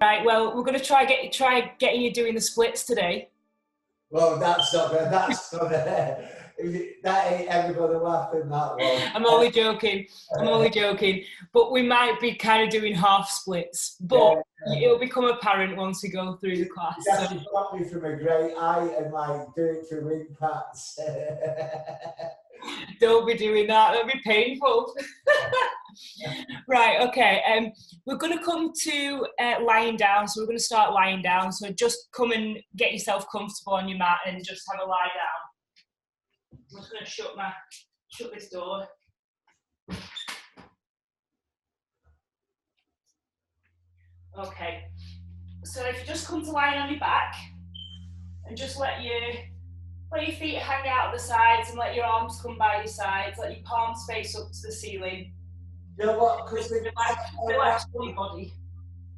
Right, well, we're going to try getting you doing the splits today. Well, that's not that ain't everybody laughing that one. I'm only joking. But we might be kind of doing half splits, but it'll become apparent once we go through the class. It's actually got me from a great height and like do it to wing pats. Don't be doing that, that'll be painful. Right, okay. We're going to come to lying down, so we're going to start lying down. So just come and get yourself comfortable on your mat and just have a lie down. I'm just going to shut this door. Okay, so if you just come to lying on your back and just let your feet hang out at the sides and let your arms come by your sides, let your palms face up to the ceiling. You know what? Because relax your body.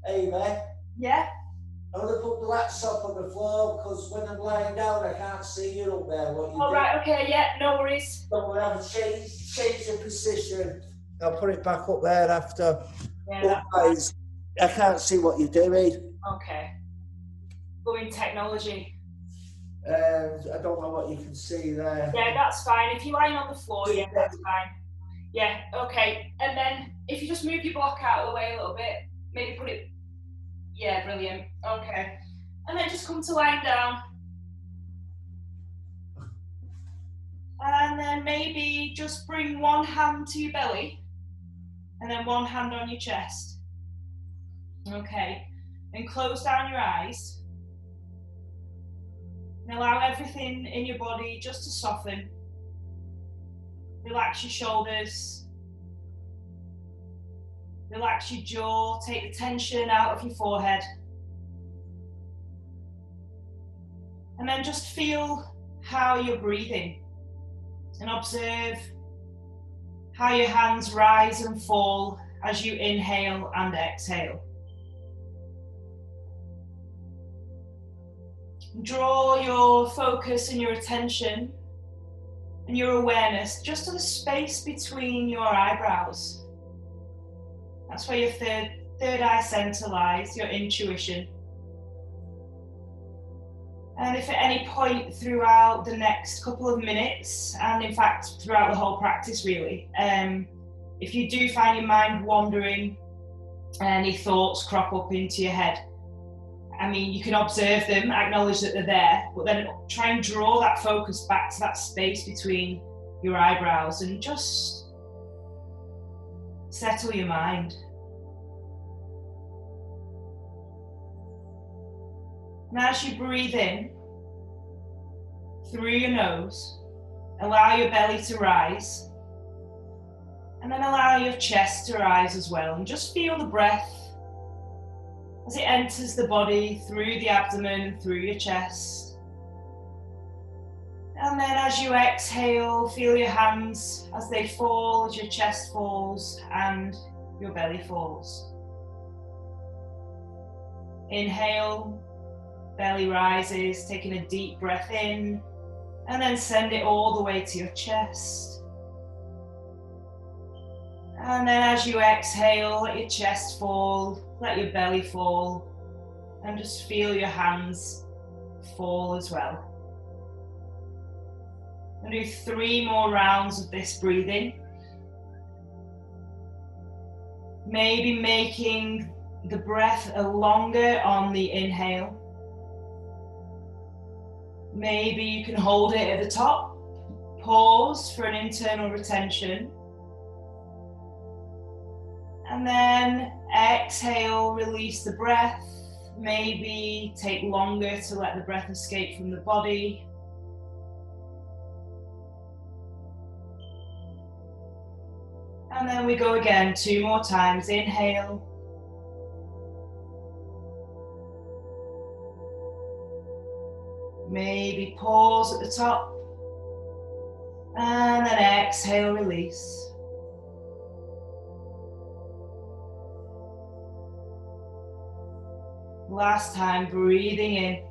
Hey, man. Yeah? I'm going to put the laptop on the floor because when I'm lying down, I can't see you up there. What you All right, okay, yeah, no worries. So we'll have a change of position. I'll put it back up there after. Yeah, otherwise, I can't see what you're doing. Okay. Going technology. I don't know what you can see there. Yeah, that's fine. If you're lying on the floor, yeah, that's fine. Yeah, okay. And then if you just move your block out of the way a little bit, maybe put it. Yeah, brilliant. Okay. And then just come to lying down. And then maybe just bring one hand to your belly and then one hand on your chest. Okay. And close down your eyes. And allow everything in your body just to soften. Relax your shoulders. Relax your jaw. Take the tension out of your forehead. And then just feel how you're breathing. And observe how your hands rise and fall as you inhale and exhale. Draw your focus and your attention and your awareness just to the space between your eyebrows. That's where your third eye center lies, your intuition. And if at any point throughout the next couple of minutes, and in fact throughout the whole practice really, if you do find your mind wandering, any thoughts crop up into your head, I mean, you can observe them, acknowledge that they're there, but then try and draw that focus back to that space between your eyebrows and just settle your mind. And as you breathe in through your nose, allow your belly to rise, and then allow your chest to rise as well, and just feel the breath as it enters the body through the abdomen and through your chest. And then as you exhale, feel your hands as they fall, as your chest falls and your belly falls. Inhale, belly rises, taking a deep breath in, and then send it all the way to your chest. And then as you exhale, let your chest fall, let your belly fall, and just feel your hands fall as well. And do 3 more rounds of this breathing. Maybe making the breath longer on the inhale. Maybe you can hold it at the top, pause for an internal retention. And then exhale, release the breath. Maybe take longer to let the breath escape from the body. And then we go again 2 more times. Inhale. Maybe pause at the top. And then exhale, release. Last time, breathing in,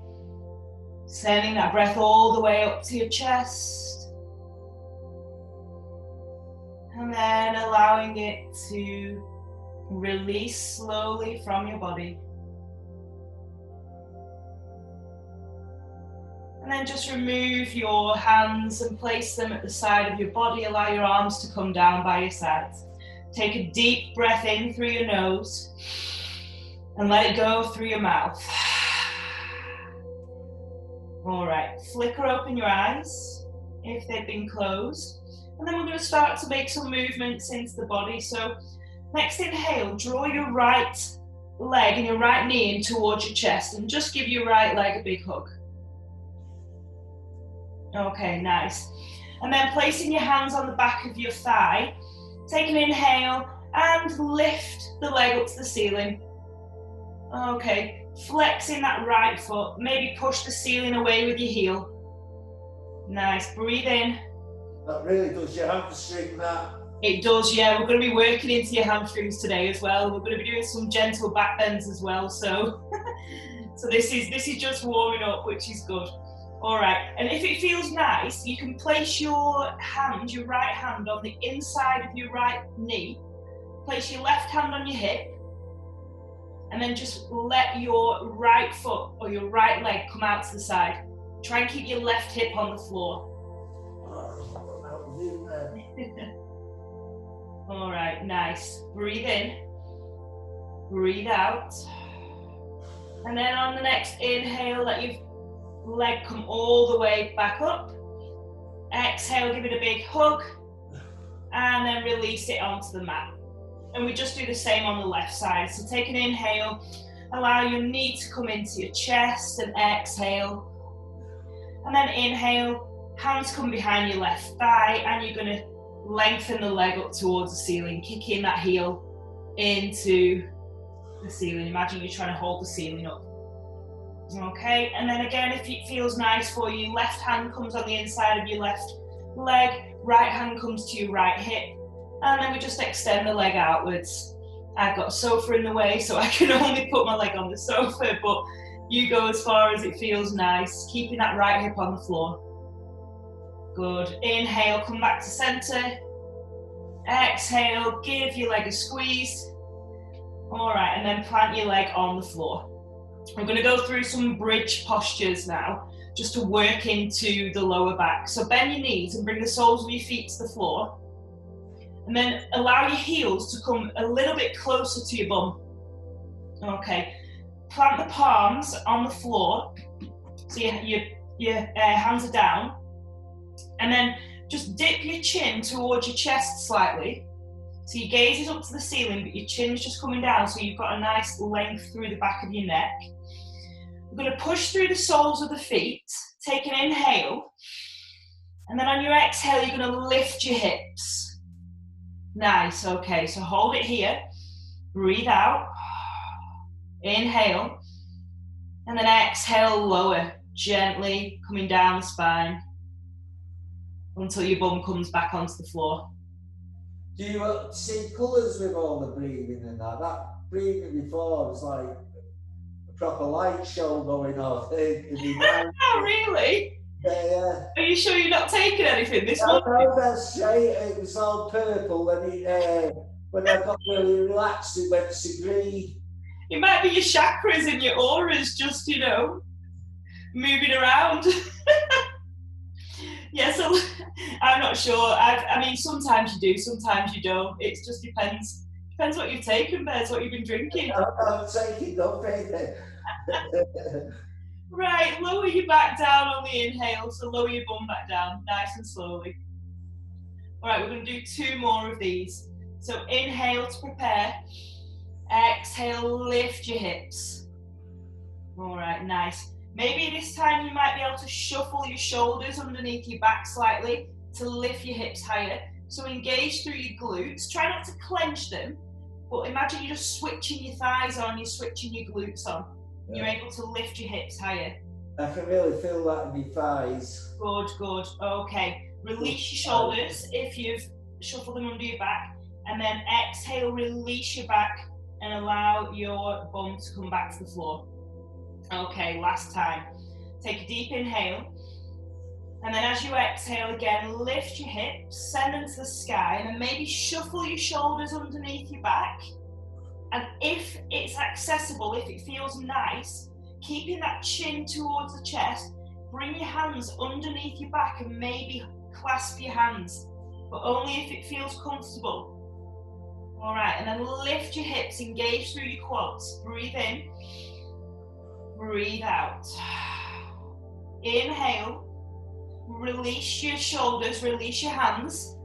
sending that breath all the way up to your chest, and then allowing it to release slowly from your body. And then just remove your hands and place them at the side of your body. Allow your arms to come down by your sides. Take a deep breath in through your nose and let it go through your mouth. All right, flicker open your eyes if they've been closed. And then we're going to start to make some movements into the body. So next inhale, draw your right leg and your right knee in towards your chest and just give your right leg a big hug. Okay, nice. And then placing your hands on the back of your thigh, take an inhale and lift the leg up to the ceiling. Okay, flexing that right foot, maybe push the ceiling away with your heel. Nice, breathe in. That really does your hamstring, that. It does, yeah. We're going to be working into your hamstrings today as well. We're going to be doing some gentle back bends as well. So, so this is just warming up, which is good. All right, and if it feels nice, you can place your hand, your right hand on the inside of your right knee, place your left hand on your hip, and then just let your right foot or your right leg come out to the side. Try and keep your left hip on the floor. All right, nice. Breathe in, breathe out. And then on the next inhale, let your leg come all the way back up. Exhale, give it a big hug, and then release it onto the mat. And we just do the same on the left side. So take an inhale, allow your knee to come into your chest, and exhale. And then inhale, hands come behind your left thigh, and you're going to lengthen the leg up towards the ceiling, kicking that heel into the ceiling. Imagine you're trying to hold the ceiling up. Okay, and then again, if it feels nice for you, left hand comes on the inside of your left leg, right hand comes to your right hip, and then we just extend the leg outwards. I've got a sofa in the way, so I can only put my leg on the sofa, but you go as far as it feels nice, keeping that right hip on the floor. Good. Inhale, come back to center. Exhale, give your leg a squeeze. All right, and then plant your leg on the floor. We're going to go through some bridge postures now, just to work into the lower back. So bend your knees and bring the soles of your feet to the floor. And then allow your heels to come a little bit closer to your bum. Okay. Plant the palms on the floor. So your hands are down. And then just dip your chin towards your chest slightly. So your gaze is up to the ceiling, but your chin's just coming down, so you've got a nice length through the back of your neck. We're going to push through the soles of the feet. Take an inhale. And then on your exhale, you're going to lift your hips. Nice, okay, so hold it here. Breathe out. Inhale. And then exhale, lower, gently coming down the spine until your bum comes back onto the floor. Do you see colours with all the breathing and that? That breathing before was like a proper light show going on. Oh, really? Yeah. Are you sure you're not taking anything this No, morning? no, that's straight. It was all purple. When I got really relaxed, it went to green. It might be your chakras and your auras just, moving around. Yeah, so I'm not sure. I mean, sometimes you do, sometimes you don't. It just depends. Depends what you've taken, Bez, what you've been drinking. I'm taking nothing. Right, lower your back down on the inhale, so lower your bum back down, nice and slowly. All right, we're going to do 2 more of these. So inhale to prepare. Exhale, lift your hips. All right, nice. Maybe this time you might be able to shuffle your shoulders underneath your back slightly to lift your hips higher. So engage through your glutes. Try not to clench them, but imagine you're just switching your thighs on, you're switching your glutes on. Yeah. You're able to lift your hips higher. I can really feel that in my thighs. Good, good. Okay. Release your shoulders if you've shuffled them under your back. And then exhale, release your back and allow your bum to come back to the floor. Okay, last time. Take a deep inhale. And then as you exhale again, lift your hips, send them to the sky, and then maybe shuffle your shoulders underneath your back. And if it's accessible, if it feels nice, keeping that chin towards the chest, bring your hands underneath your back and maybe clasp your hands, but only if it feels comfortable. All right, and then lift your hips, engage through your quads. Breathe in, breathe out. Inhale, release your shoulders, release your hands,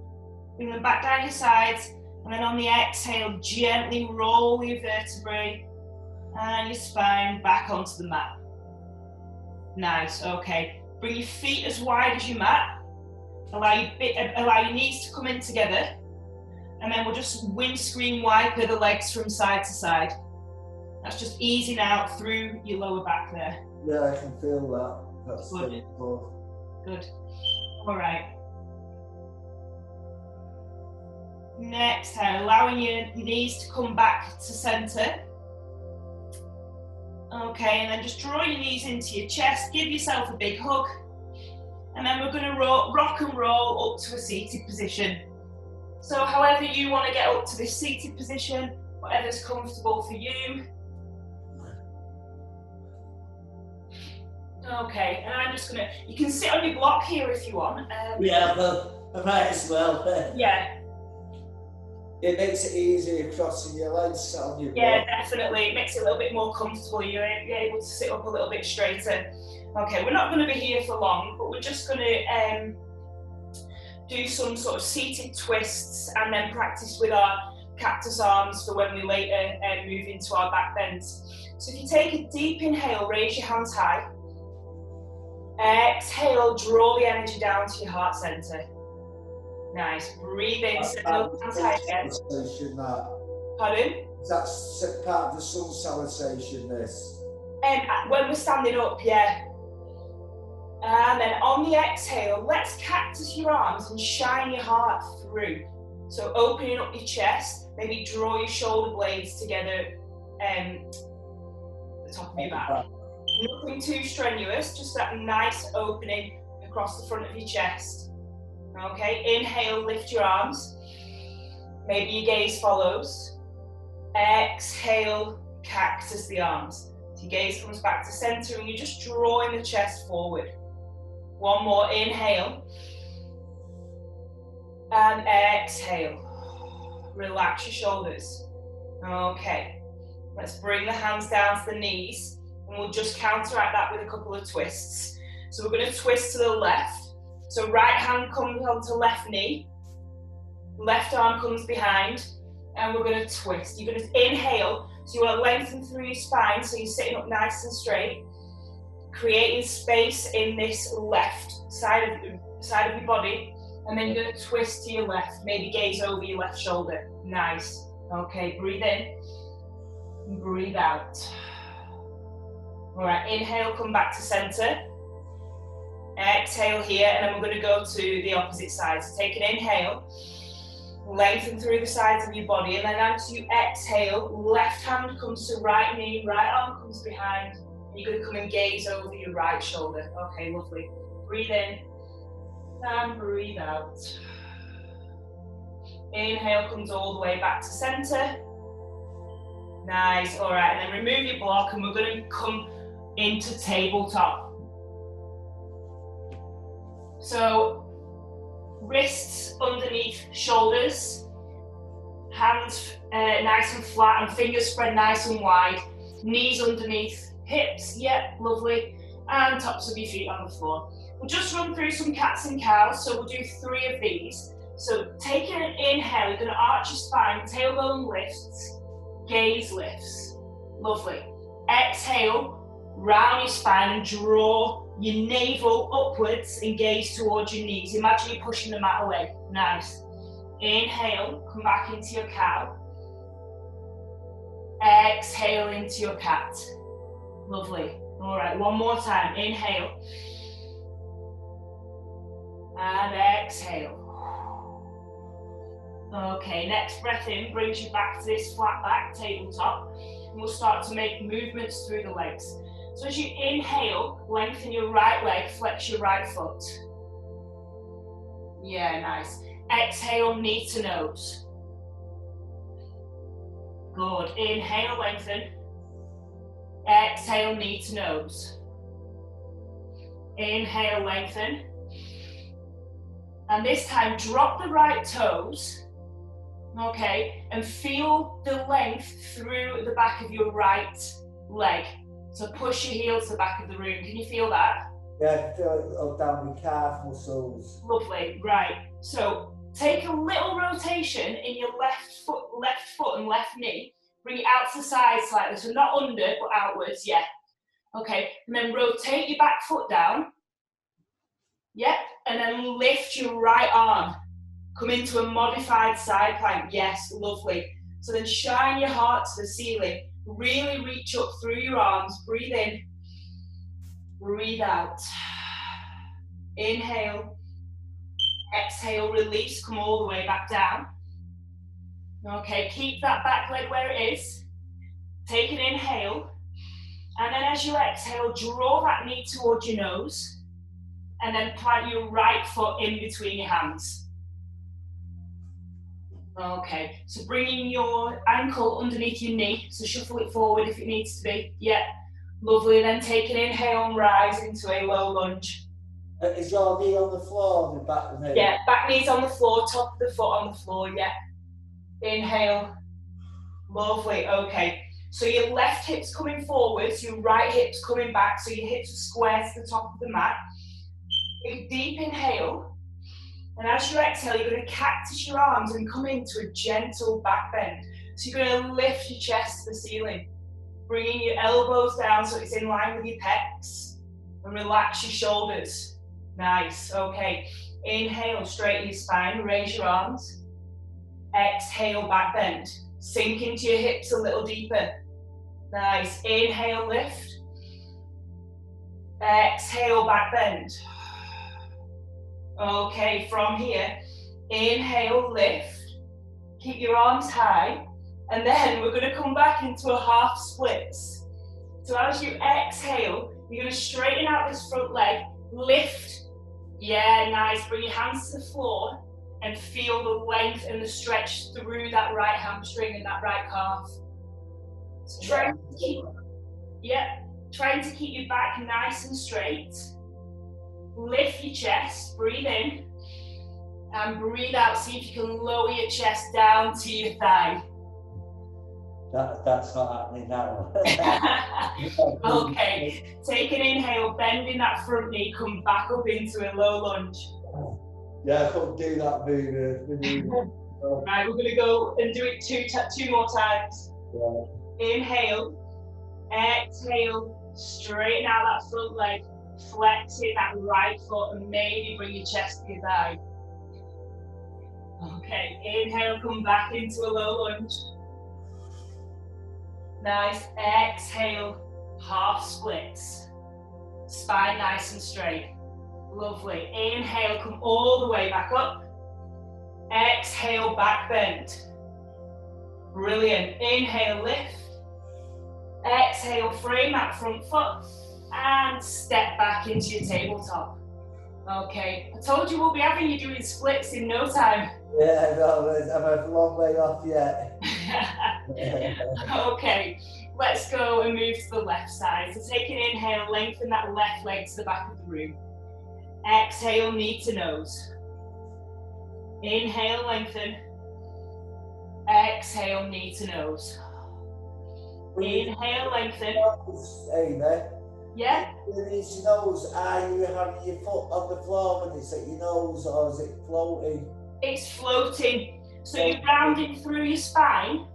bring them back down your sides, and then on the exhale, gently roll your vertebrae and your spine back onto the mat. Nice, okay. Bring your feet as wide as your mat. Allow your knees to come in together. And then we'll just windscreen wiper the legs from side to side. That's just easing out through your lower back there. Yeah, I can feel that. That's good. Good. All right. Next time, allowing your knees to come back to center. Okay, and then just draw your knees into your chest, give yourself a big hug. And then we're going to rock and roll up to a seated position. So however you want to get up to this seated position, whatever's comfortable for you. Okay, and I'm just gonna, you can sit on your block here if you want. Yeah, well, I might as well. Yeah. It makes it easier crossing your legs on your block. Yeah, definitely. It makes it a little bit more comfortable. You're able to sit up a little bit straighter. Okay, we're not going to be here for long, but we're just going to do some sort of seated twists and then practice with our cactus arms for when we later move into our back bends. So if you take a deep inhale, raise your hands high. Exhale, draw the energy down to your heart center. Nice. Breathe in, sit those hands high again. Pardon? That's part of the sun salutation, this. When we're standing up, yeah. And then on the exhale, let's cactus your arms and shine your heart through. So opening up your chest, maybe draw your shoulder blades together at the top of your back. Nothing too strenuous, just that nice opening across the front of your chest. Okay, inhale, lift your arms. Maybe your gaze follows. Exhale, cactus the arms. So your gaze comes back to center and you're just drawing the chest forward. One more, inhale. And exhale. Relax your shoulders. Okay, let's bring the hands down to the knees and we'll just counteract that with a couple of twists. So we're going to twist to the left. So right hand comes onto left knee, left arm comes behind, and we're going to twist. You're going to inhale, so you want to lengthen through your spine, so you're sitting up nice and straight, creating space in this left side of your body, and then you're going to twist to your left, maybe gaze over your left shoulder. Nice. Okay, breathe in, breathe out. All right, inhale, come back to center. Exhale here, and then we're going to go to the opposite side. So take an inhale, lengthen through the sides of your body, and then as you exhale, left hand comes to right knee, right arm comes behind, and you're going to come and gaze over your right shoulder. Okay, lovely. Breathe in, and breathe out. Inhale comes all the way back to center. Nice, all right, and then remove your block, and we're going to come into tabletop. So, wrists underneath shoulders, hands nice and flat and fingers spread nice and wide, knees underneath hips, yep, lovely, and tops of your feet on the floor. We'll just run through some cats and cows, so we'll do 3 of these. So taking an inhale, you're going to arch your spine, tailbone lifts, gaze lifts, lovely. Exhale, round your spine and draw your navel upwards and gaze towards your knees. Imagine you're pushing the mat away. Nice. Inhale, come back into your cow. Exhale into your cat. Lovely. All right, one more time. Inhale. And exhale. Okay, next breath in brings you back to this flat back tabletop. And we'll start to make movements through the legs. So as you inhale, lengthen your right leg, flex your right foot. Yeah, nice. Exhale, knee to nose. Good. Inhale, lengthen. Exhale, knee to nose. Inhale, lengthen. And this time, drop the right toes, okay, and feel the length through the back of your right leg. So push your heel to the back of the room. Can you feel that? Yeah, I feel it down my calf muscles. Lovely, right. So take a little rotation in your left foot and left knee. Bring it out to the side slightly, so not under, but outwards, yeah. Okay, and then rotate your back foot down. Yep, and then lift your right arm. Come into a modified side plank. Yes, lovely. So then shine your heart to the ceiling. Really reach up through your arms. Breathe in. Breathe out. Inhale. Exhale, release. Come all the way back down. Okay, keep that back leg where it is. Take an inhale. And then as you exhale, draw that knee towards your nose. And then plant your right foot in between your hands. Okay, so bringing your ankle underneath your knee, so shuffle it forward if it needs to be. Yeah, lovely. Then take an inhale and rise into a low lunge. Is your knee on the floor, the back of the knee? Yeah, back knee's on the floor, top of the foot on the floor, yeah. Inhale. Lovely, okay. So your left hip's coming forwards, your right hip's coming back, so your hips are square to the top of the mat. A deep inhale, and as you exhale, you're going to cactus your arms and come into a gentle back bend. So you're going to lift your chest to the ceiling, bringing your elbows down so it's in line with your pecs, and relax your shoulders. Nice, okay. Inhale, straighten your spine, raise your arms. Exhale, back bend. Sink into your hips a little deeper. Nice, inhale, lift. Exhale, back bend. Okay, from here, inhale, lift, keep your arms high, and then we're going to come back into a half splits. So as you exhale, you're going to straighten out this front leg, lift, yeah, nice, bring your hands to the floor, and feel the length and the stretch through that right hamstring and that right calf. So trying to keep your back nice and straight. Lift your chest, breathe in, and breathe out. See if you can lower your chest down to your thigh. That's not happening now. Okay, take an inhale, bending that front knee, come back up into a low lunge. Yeah, I couldn't do that move. Right, we're going to go and do it two more times. Yeah. Inhale, exhale, straighten out that front leg. Flexing that right foot and maybe bring your chest to your thigh. Okay, inhale, come back into a low lunge. Nice, exhale, half splits. Spine nice and straight. Lovely, inhale, come all the way back up. Exhale, back bend. Brilliant, inhale, lift. Exhale, frame that front foot. And step back into your tabletop. Okay, I told you we'll be having you doing splits in no time. Yeah, no, I'm a long way off yet. Okay, let's go and move to the left side. So take an inhale, lengthen that left leg to the back of the room. Exhale, knee to nose. Inhale, lengthen. Exhale, knee to nose. Inhale, lengthen. Amy. Yeah. When it's your nose, are you having your foot on the floor when it's at your nose, or is it floating? It's floating. So you're rounding through your spine.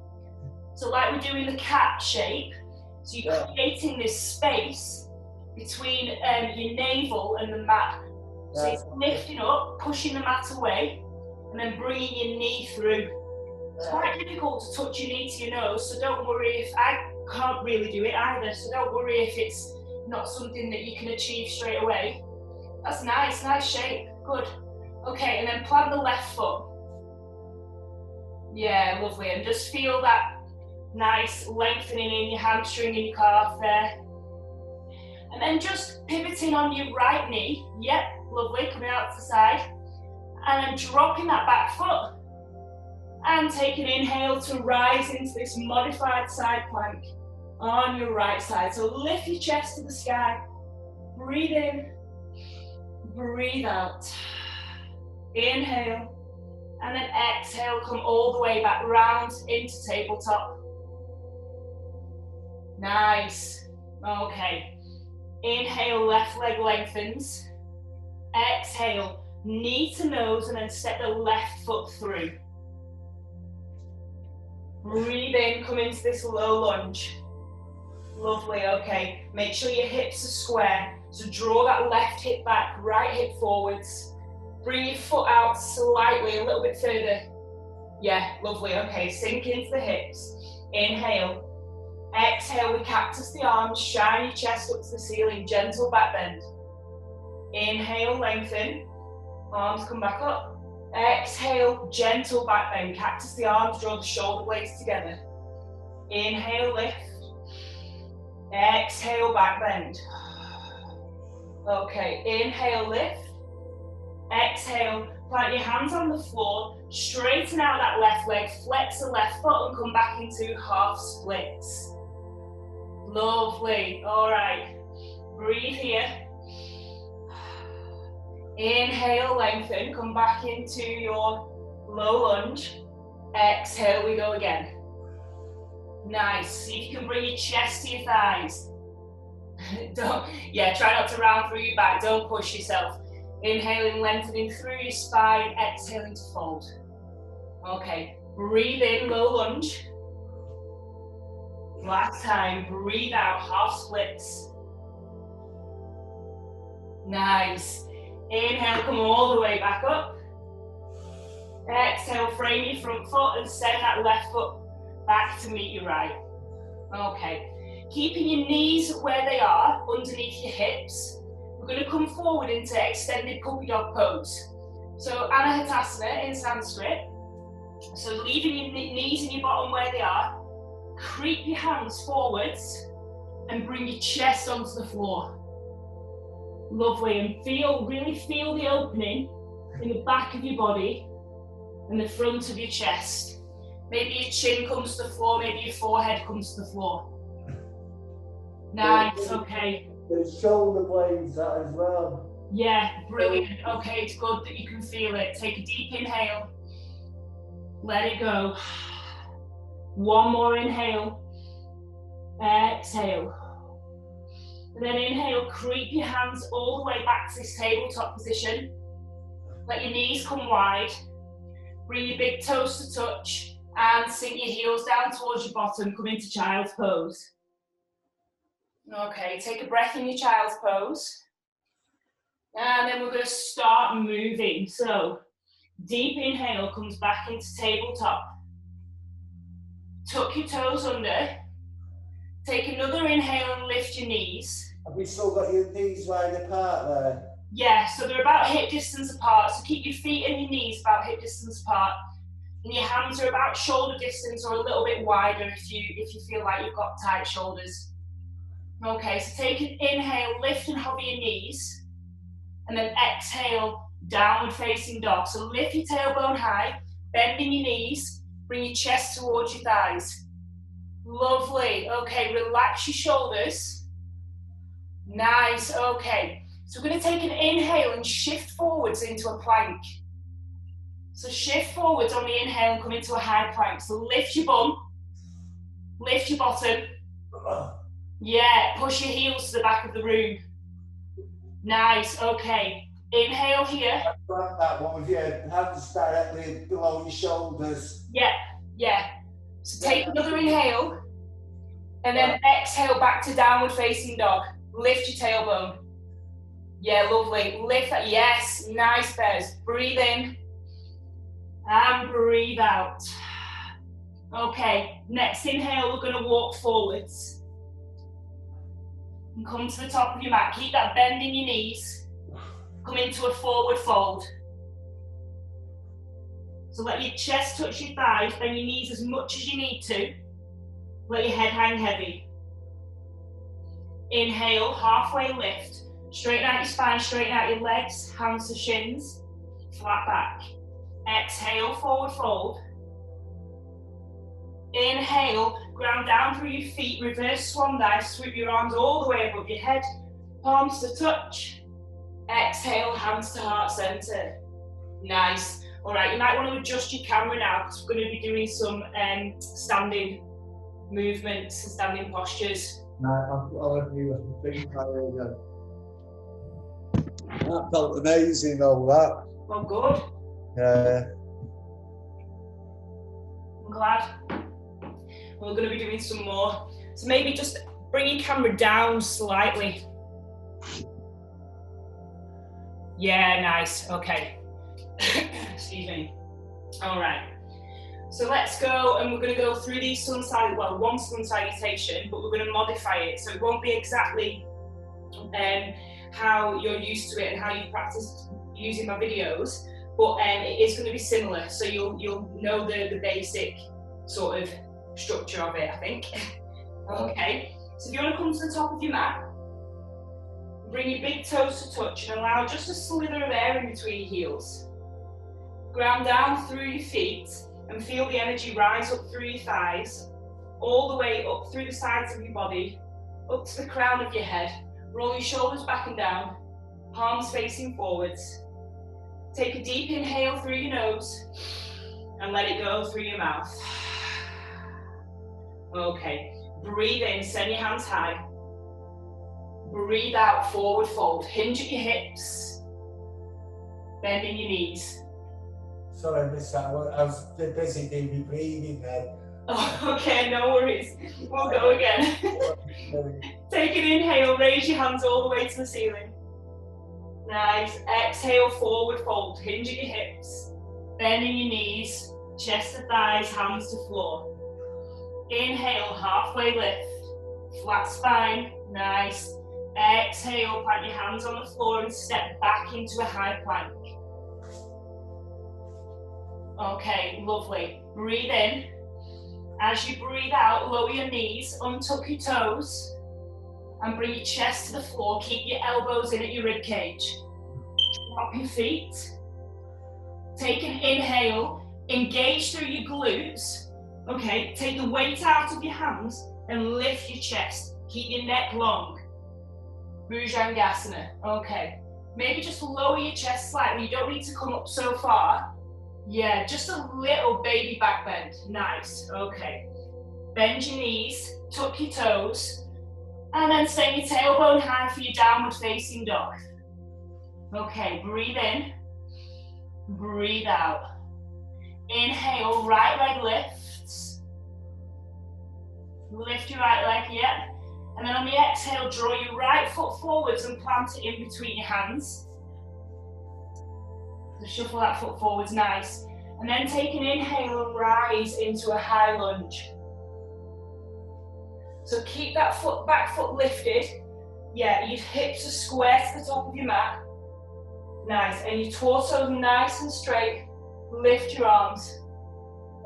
So like we're doing the cat shape. So you're creating this space between your navel and the mat. So it's lifting up, pushing the mat away, and then bringing your knee through. It's quite difficult to touch your knee to your nose, so don't worry if I can't really do it either. So don't worry if it's not something that you can achieve straight away. That's nice, nice shape, good. Okay, and then plant the left foot. Yeah, lovely, and just feel that nice lengthening in your hamstring and your calf there. And then just pivoting on your right knee, yep, lovely, coming out to the side. And then dropping that back foot. And take an inhale to rise into this modified side plank on your right side. So lift your chest to the sky, breathe in, breathe out. Inhale, and then exhale, come all the way back round into tabletop. Nice. Okay. Inhale, left leg lengthens. Exhale, knee to nose, and then step the left foot through. Breathe in, come into this low lunge. Lovely, okay. Make sure your hips are square. So draw that left hip back, right hip forwards. Bring your foot out slightly, a little bit further. Yeah, lovely, okay. Sink into the hips. Inhale. Exhale, we cactus the arms, shine your chest up to the ceiling, gentle back bend. Inhale, lengthen. Arms come back up. Exhale, gentle back bend. Cactus the arms, draw the shoulder blades together. Inhale, lift. Exhale, back bend. Okay, inhale, lift. Exhale, plant your hands on the floor, straighten out that left leg, flex the left foot and come back into half splits. Lovely, all right. Breathe here. Inhale, lengthen, come back into your low lunge. Exhale, we go again. Nice, see if you can bring your chest to your thighs. Try not to round through your back, don't push yourself. Inhaling, lengthening through your spine, exhaling to fold. Okay, breathe in, low lunge. Last time, breathe out, half splits. Nice. Inhale, come all the way back up. Exhale, frame your front foot and send that left foot back to meet your right. Okay. Keeping your knees where they are, underneath your hips. We're going to come forward into extended puppy dog pose. So Anahatasana in Sanskrit. So leaving your knees and your bottom where they are. Creep your hands forwards and bring your chest onto the floor. Lovely, and really feel the opening in the back of your body and the front of your chest. Maybe your chin comes to the floor, maybe your forehead comes to the floor. Nice, okay. The shoulder blades that as well. Yeah, brilliant. Okay, it's good that you can feel it. Take a deep inhale. Let it go. One more inhale. Exhale. And then inhale, creep your hands all the way back to this tabletop position. Let your knees come wide. Bring your big toes to touch and sink your heels down towards your bottom. Come into child's pose. Okay, take a breath in your child's pose. And then we're going to start moving. So, deep inhale comes back into tabletop. Tuck your toes under. Take another inhale and lift your knees. Have we still got your knees wide apart there? Yeah, so they're about hip distance apart. So keep your feet and your knees about hip distance apart. And your hands are about shoulder distance or a little bit wider if you feel like you've got tight shoulders. Okay, so take an inhale, lift and hover your knees. And then exhale, downward facing dog. So lift your tailbone high, bending your knees, bring your chest towards your thighs. Lovely. Okay, relax your shoulders. Nice, okay. So we're going to take an inhale and shift forwards into a plank. So shift forwards on the inhale and come into a high plank. So lift your bum, lift your bottom. Yeah, push your heels to the back of the room. Nice, okay. Inhale here. That one with your hands directly below your shoulders. Yeah. So take another inhale and then exhale back to downward facing dog. Lift your tailbone. Yeah, lovely. Lift that. Yes, nice, Bez. Breathe in and breathe out. Okay, next inhale, we're going to walk forwards. And come to the top of your mat. Keep that bend in your knees. Come into a forward fold. So let your chest touch your thighs, bend your knees as much as you need to. Let your head hang heavy. Inhale, halfway lift. Straighten out your spine, straighten out your legs, hands to shins, flat back. Exhale, forward fold. Inhale, ground down through your feet, reverse swan dive, sweep your arms all the way above your head, palms to touch. Exhale, hands to heart center. Nice. All right, you might want to adjust your camera now because we're going to be doing some standing movements and standing postures. I'll have you think again. That felt amazing, all that. Well, good. Yeah. I'm glad. We're going to be doing some more. So maybe just bring your camera down slightly. Yeah, nice. Okay. Excuse me. All right. So let's go, and we're going to go through these one sun salutation, but we're going to modify it. So it won't be exactly how you're used to it and how you practice using my videos, but it is going to be similar. So you'll know the basic sort of structure of it, I think. Okay. So if you want to come to the top of your mat, bring your big toes to touch and allow just a slither of air in between your heels. Ground down through your feet and feel the energy rise up through your thighs, all the way up through the sides of your body, up to the crown of your head. Roll your shoulders back and down, palms facing forwards. Take a deep inhale through your nose and let it go through your mouth. Okay, breathe in, send your hands high. Breathe out, forward fold. Hinge at your hips, bending your knees. Sorry, I missed that. I was busy doing my breathing then. Oh, okay, no worries. We'll go again. Take an inhale, raise your hands all the way to the ceiling. Nice. Exhale, forward fold. Hinge at your hips, bending your knees, chest to thighs, hands to floor. Inhale, halfway lift, flat spine. Nice. Exhale, plant your hands on the floor and step back into a high plank. Okay, lovely. Breathe in. As you breathe out, lower your knees, untuck your toes, and bring your chest to the floor. Keep your elbows in at your rib cage. Drop your feet. Take an inhale, engage through your glutes. Okay, take the weight out of your hands and lift your chest. Keep your neck long. Bhujangasana. Okay, maybe just lower your chest slightly. You don't need to come up so far. Yeah, just a little baby back bend. Nice. Okay. Bend your knees, tuck your toes, and then send your tailbone high for your downward facing dog. Okay, breathe in, breathe out. Inhale, right leg lifts. Lift your right leg, yeah. And then on the exhale, draw your right foot forwards and plant it in between your hands. So shuffle that foot forwards, nice. And then take an inhale and rise into a high lunge. So keep that back foot lifted. Yeah, your hips are square to the top of your mat. Nice, and your torso nice and straight. Lift your arms.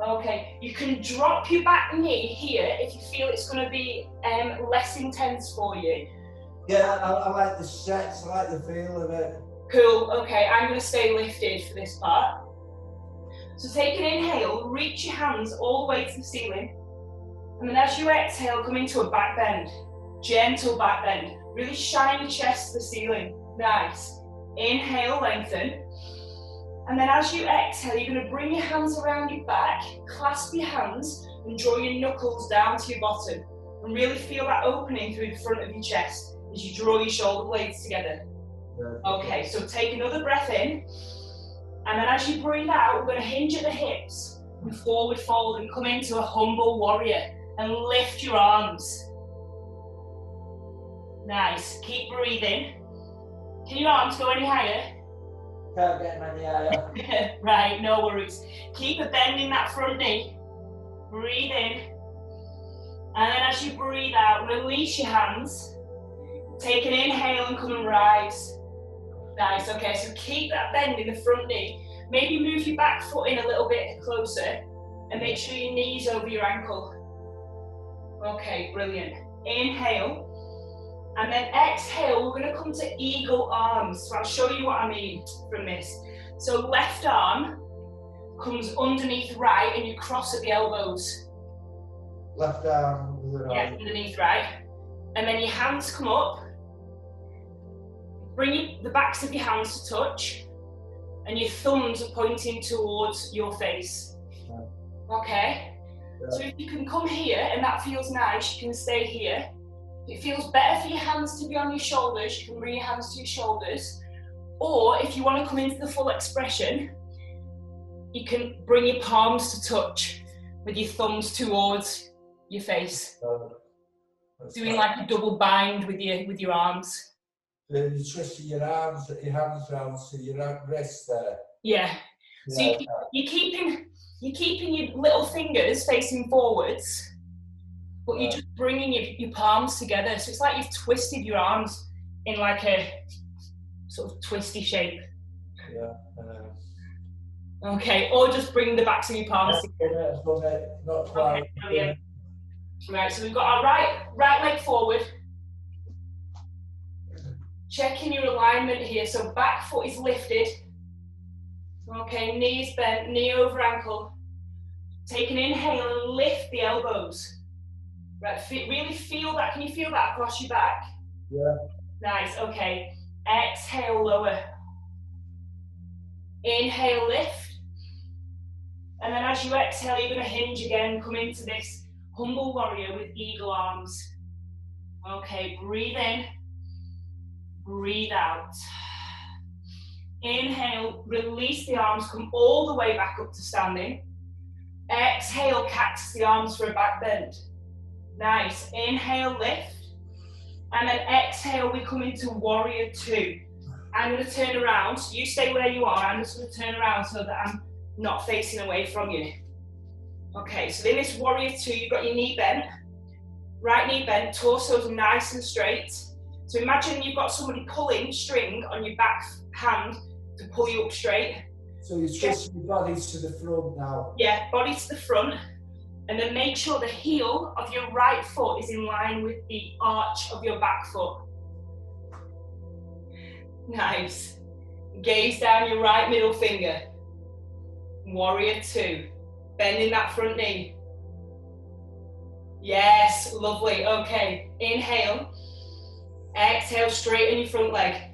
Okay, you can drop your back knee here if you feel it's going to be less intense for you. Yeah, I like the stretch, I like the feel of it. Cool, okay, I'm going to stay lifted for this part. So take an inhale, reach your hands all the way to the ceiling. And then as you exhale, come into a back bend. Gentle back bend. Really shine your chest to the ceiling. Nice. Inhale, lengthen. And then as you exhale, you're going to bring your hands around your back, clasp your hands, and draw your knuckles down to your bottom. And really feel that opening through the front of your chest as you draw your shoulder blades together. Okay, so take another breath in. And then as you breathe out, we're going to hinge at the hips and forward fold and come into a humble warrior and lift your arms. Nice. Keep breathing. Can your arms go any higher? Can't get any higher. Right, no worries. Keep a bend in that front knee. Breathe in. And then as you breathe out, release your hands. Take an inhale and come and rise. Nice, okay, so keep that bend in the front knee. Maybe move your back foot in a little bit closer and make sure your knee's over your ankle. Okay, brilliant. Inhale. And then exhale, we're going to come to eagle arms. So I'll show you what I mean from this. So left arm comes underneath right and you cross at the elbows. Left arm. Yeah, underneath right. And then your hands come up. bring the backs of your hands to touch, and your thumbs are pointing towards your face. Okay? Yeah. So if you can come here and that feels nice, you can stay here. If it feels better for your hands to be on your shoulders, you can bring your hands to your shoulders. Or if you want to come into the full expression, you can bring your palms to touch with your thumbs towards your face. Doing like a double bind with your arms. You're twisting your arms, your hands around so your wrist there. Yeah. So you're keeping your little fingers facing forwards, but you're just bringing your palms together. So it's like you've twisted your arms in like a sort of twisty shape. Yeah. Okay, or just bring the backs of your palms together. Not quite. Okay, brilliant. Right, so we've got our right leg forward. Checking your alignment here. So back foot is lifted. Okay, knees bent, knee over ankle. Take an inhale and lift the elbows. Right, really feel that. Can you feel that across your back? Yeah. Nice, okay. Exhale, lower. Inhale, lift. And then as you exhale, you're going to hinge again, come into this humble warrior with eagle arms. Okay, breathe in, breathe out. Inhale, release the arms, come all the way back up to standing. Exhale, cactus the arms for a back bend. Nice, inhale, lift. And then exhale, we come into warrior two. I'm going to turn around, so you stay where you are, I'm just going to turn around so that I'm not facing away from you. Okay, so in this warrior two, you've got your knee bent, right knee bent, torso's nice and straight. So imagine you've got somebody pulling string on your back hand to pull you up straight. So you're twisting your bodies to the front now. Yeah, body to the front. And then make sure the heel of your right foot is in line with the arch of your back foot. Nice. Gaze down your right middle finger. Warrior two. Bending that front knee. Yes, lovely. Okay, inhale. Exhale, straighten your front leg.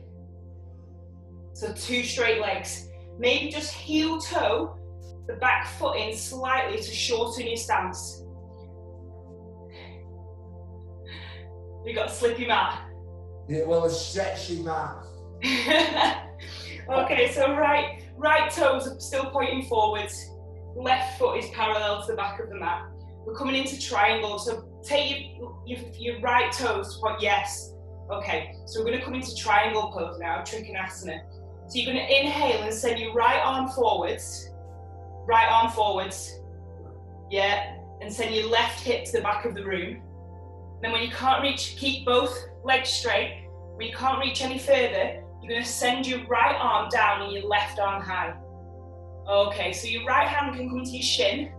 So two straight legs. Maybe just heel toe the back foot in slightly to shorten your stance. We got a slippy mat. Yeah, well, a stretchy mat. Okay, so right toes are still pointing forwards. Left foot is parallel to the back of the mat. We're coming into triangle, so take your right toes to point, yes. Okay, so we're going to come into triangle pose now, Trikonasana. So you're going to inhale and send your right arm forwards, yeah, and send your left hip to the back of the room. Then when you can't reach, keep both legs straight. When you can't reach any further, you're going to send your right arm down and your left arm high. Okay, so your right hand can come to your shin,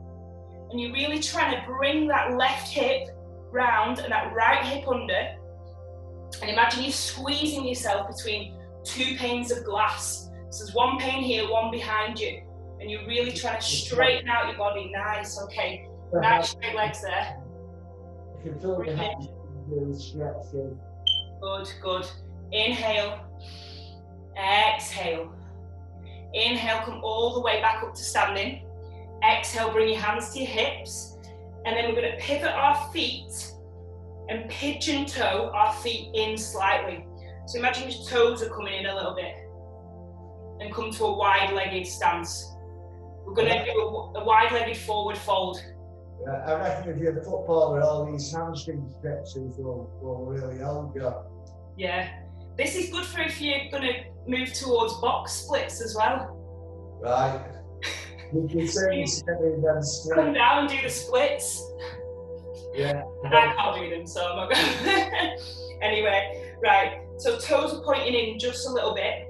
and you're really trying to bring that left hip round and that right hip under. And imagine you're squeezing yourself between two panes of glass. So there's one pane here, one behind you. And you're really trying to straighten out your body. Nice, okay. Nice straight legs there. You can feel your hands really stretching. Good, good. Inhale. Exhale. Inhale, come all the way back up to standing. Exhale, bring your hands to your hips. And then we're going to pivot our feet and pigeon toe our feet in slightly. So imagine your toes are coming in a little bit and come to a wide-legged stance. We're going to do a wide-legged forward fold. Yeah, I reckon if you're a footballer, all these hamstring stretches will really help you. Yeah. This is good for if you're going to move towards box splits as well. Right. You can say come down and do the splits. Yeah. I can't do them, so I'm not going to. Anyway, right. So toes are pointing in just a little bit.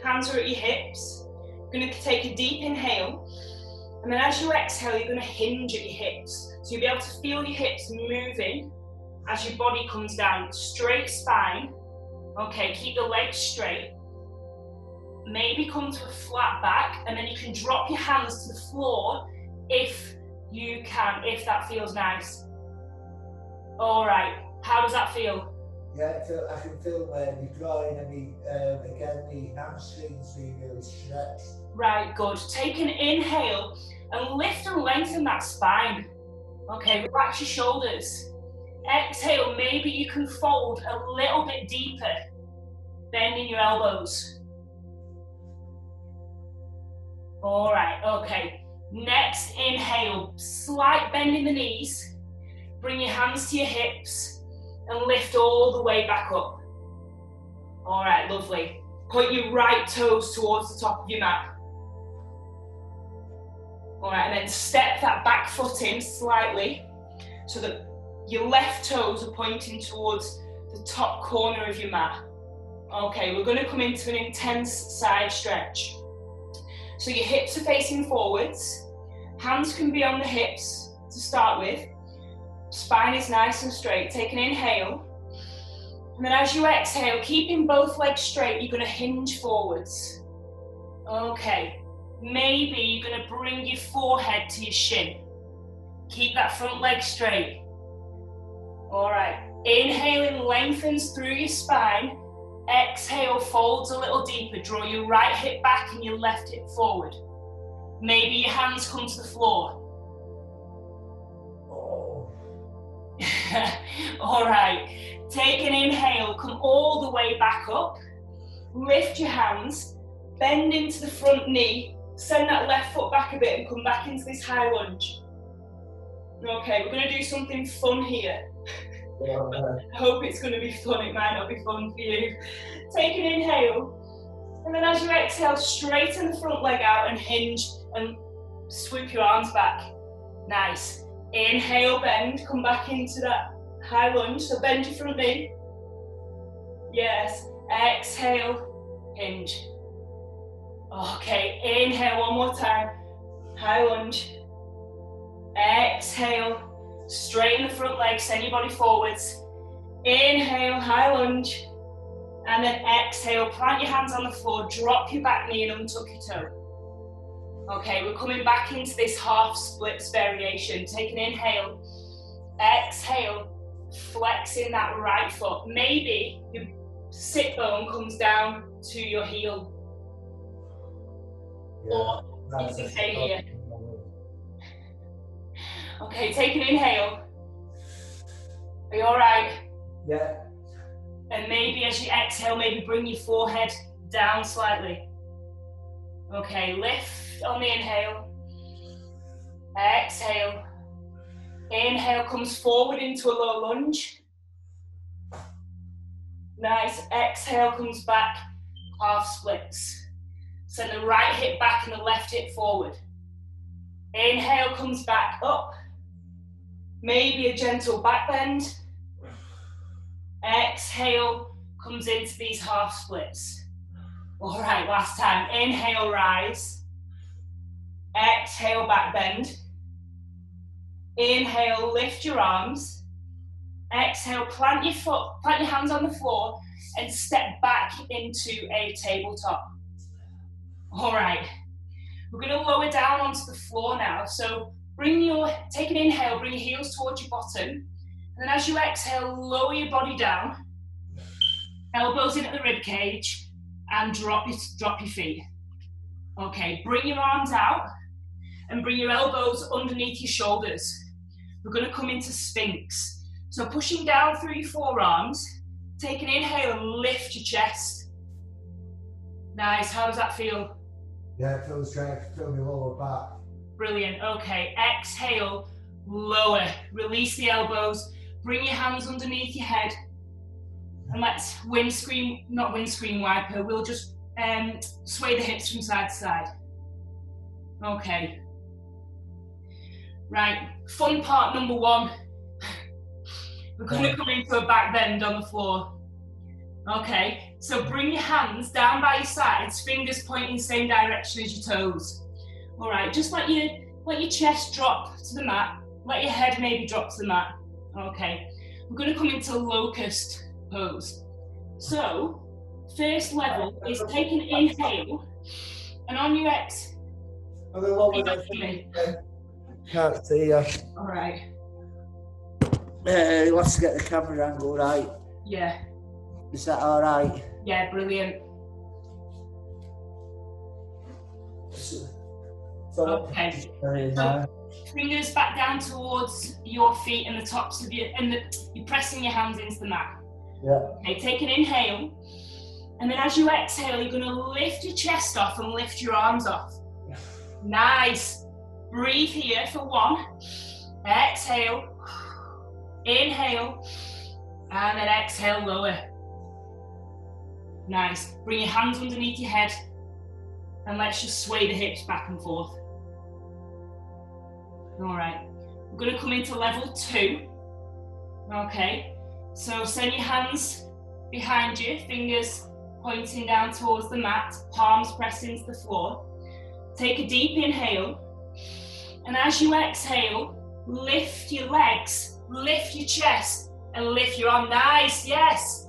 Hands are at your hips. You're going to take a deep inhale. And then as you exhale, you're going to hinge at your hips. So you'll be able to feel your hips moving as your body comes down. Straight spine. Okay, keep the legs straight. Maybe come to a flat back, and then you can drop your hands to the floor if you can, if that feels nice. All right, how does that feel? Yeah, I can feel my groin and my hamstrings being really stretched. Right, good. Take an inhale and lift and lengthen that spine. Okay, relax your shoulders. Exhale, maybe you can fold a little bit deeper, bending your elbows. All right, okay. Next, inhale, slight bend in the knees. Bring your hands to your hips and lift all the way back up. All right, lovely. Point your right toes towards the top of your mat. All right, and then step that back foot in slightly so that your left toes are pointing towards the top corner of your mat. Okay, we're going to come into an intense side stretch. So your hips are facing forwards. Hands can be on the hips to start with. Spine is nice and straight. Take an inhale. And then as you exhale, keeping both legs straight, you're going to hinge forwards. Okay. Maybe you're going to bring your forehead to your shin. Keep that front leg straight. All right. Inhaling lengthens through your spine. Exhale, folds a little deeper. Draw your right hip back and your left hip forward. Maybe your hands come to the floor. Oh. All right. Take an inhale. Come all the way back up. Lift your hands. Bend into the front knee. Send that left foot back a bit and come back into this high lunge. Okay, we're going to do something fun here. I hope it's going to be fun. It might not be fun for you. Take an inhale, and then as you exhale, straighten the front leg out and hinge and swoop your arms back. Nice. Inhale, bend, come back into that high lunge. So bend your front knee. Yes. Exhale, hinge. Okay, inhale one more time. High lunge. Exhale. Straighten the front leg, send your body forwards. Inhale, high lunge. And then exhale, plant your hands on the floor, drop your back knee and untuck your toe. Okay, we're coming back into this half splits variation. Take an inhale. Exhale, flexing that right foot. Maybe your sit bone comes down to your heel. Yeah, or you can stay here. Okay, take an inhale. Are you all right? Yeah. And maybe as you exhale, maybe bring your forehead down slightly. Okay, lift on the inhale. Exhale. Inhale comes forward into a low lunge. Nice. Exhale comes back, half splits. Send the right hip back and the left hip forward. Inhale comes back up. Maybe a gentle back bend. Exhale comes into these half splits. All right, last time. Inhale, rise. Exhale, back bend. Inhale, lift your arms. Exhale, plant your hands on the floor and step back into a tabletop. All right, we're going to lower down onto the floor now. So take an inhale, bring your heels towards your bottom. And then as you exhale, lower your body down. Elbows in at the rib cage and drop your feet. Okay, bring your arms out and bring your elbows underneath your shoulders. We're going to come into Sphinx. So pushing down through your forearms, take an inhale and lift your chest. Nice, how does that feel? Yeah, it feels great. I can feel my lower back. Brilliant. Okay, exhale, lower. Release the elbows. Bring your hands underneath your head. And let's not windscreen wiper. We'll just sway the hips from side to side. Okay. Right, fun part number one. We're going to come into a back bend on the floor. Okay, so bring your hands down by your sides, fingers pointing the same direction as your toes. All right, just let your chest drop to the mat. Let your head maybe drop to the mat. Okay, we're going to come into locust pose. So, first level is take an inhale, and on your exhale. Can't see you. All right. Let's get the camera angle right. Yeah. Is that all right? Yeah, brilliant. Okay. So fingers back down towards your feet and the tops of your, you're pressing your hands into the mat. Yeah. Okay, take an inhale. And then as you exhale, you're going to lift your chest off and lift your arms off. Nice. Breathe here for 1. Exhale. Inhale. And then exhale, lower. Nice. Bring your hands underneath your head. And let's just sway the hips back and forth. All right. We're going to come into level 2. Okay. So send your hands behind you, fingers pointing down towards the mat, palms pressing into the floor. Take a deep inhale, and as you exhale, lift your legs, lift your chest, and lift your arm. Nice, yes.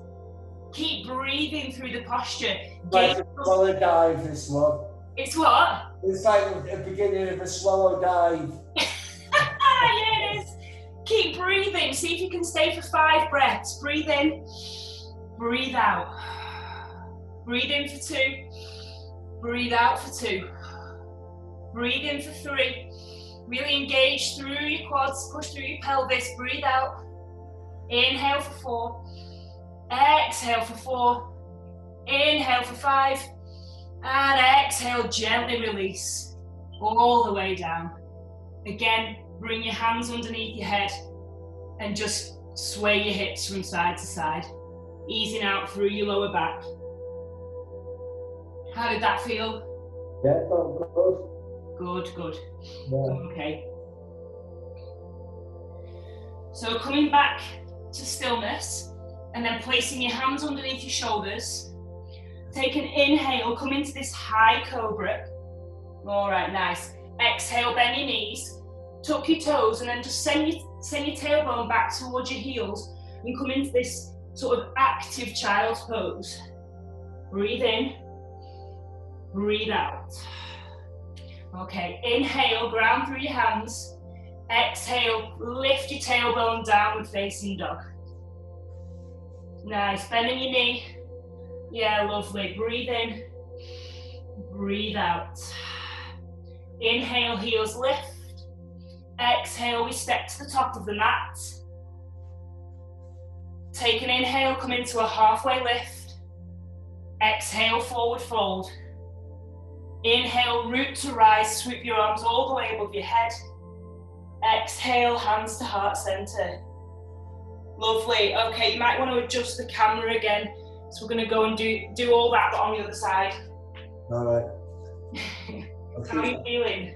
Keep breathing through the posture. Like a swallow dive, this one. It's what? It's like the beginning of a swallow dive. Yeah, it is. Keep breathing. See if you can stay for 5 breaths. Breathe in, breathe out. Breathe in for 2, breathe out for 2. Breathe in for 3. Really engage through your quads, push through your pelvis, breathe out. Inhale for 4, exhale for 4, inhale for 5, and exhale, gently release, all the way down. Again, bring your hands underneath your head and just sway your hips from side to side, easing out through your lower back. How did that feel? Yeah, felt good. Good, good. Yeah. Okay. So coming back to stillness and then placing your hands underneath your shoulders. Take an inhale, come into this high cobra. All right, nice. Exhale, bend your knees, tuck your toes, and then just send your tailbone back towards your heels and come into this sort of active child's pose. Breathe in, breathe out. Okay, inhale, ground through your hands. Exhale, lift your tailbone, downward facing dog. Nice, bending your knee. Yeah, lovely. Breathe in, breathe out. Inhale, heels lift. Exhale, we step to the top of the mat. Take an inhale, come into a halfway lift. Exhale, forward fold. Inhale, root to rise, sweep your arms all the way above your head. Exhale, hands to heart center. Lovely. Okay, you might want to adjust the camera again. So we're going to go and do all that, but on the other side. All right. How are you feeling?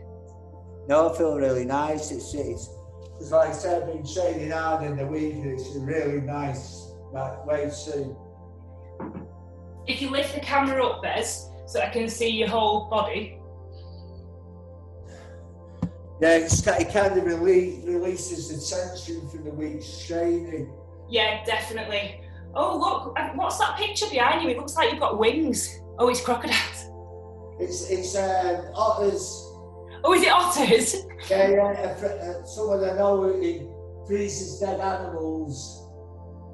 No, I feel really nice. It's like I said, I've been training hard in the week, and it's a really nice way to. If you lift the camera up, Bez, so I can see your whole body. Yeah, it kind of releases the tension from the week's training. Yeah, definitely. Oh, look, what's that picture behind you? It looks like you've got wings. Oh, it's crocodiles. It's otters. Oh, is it otters? Yeah. Someone I know, he freezes dead animals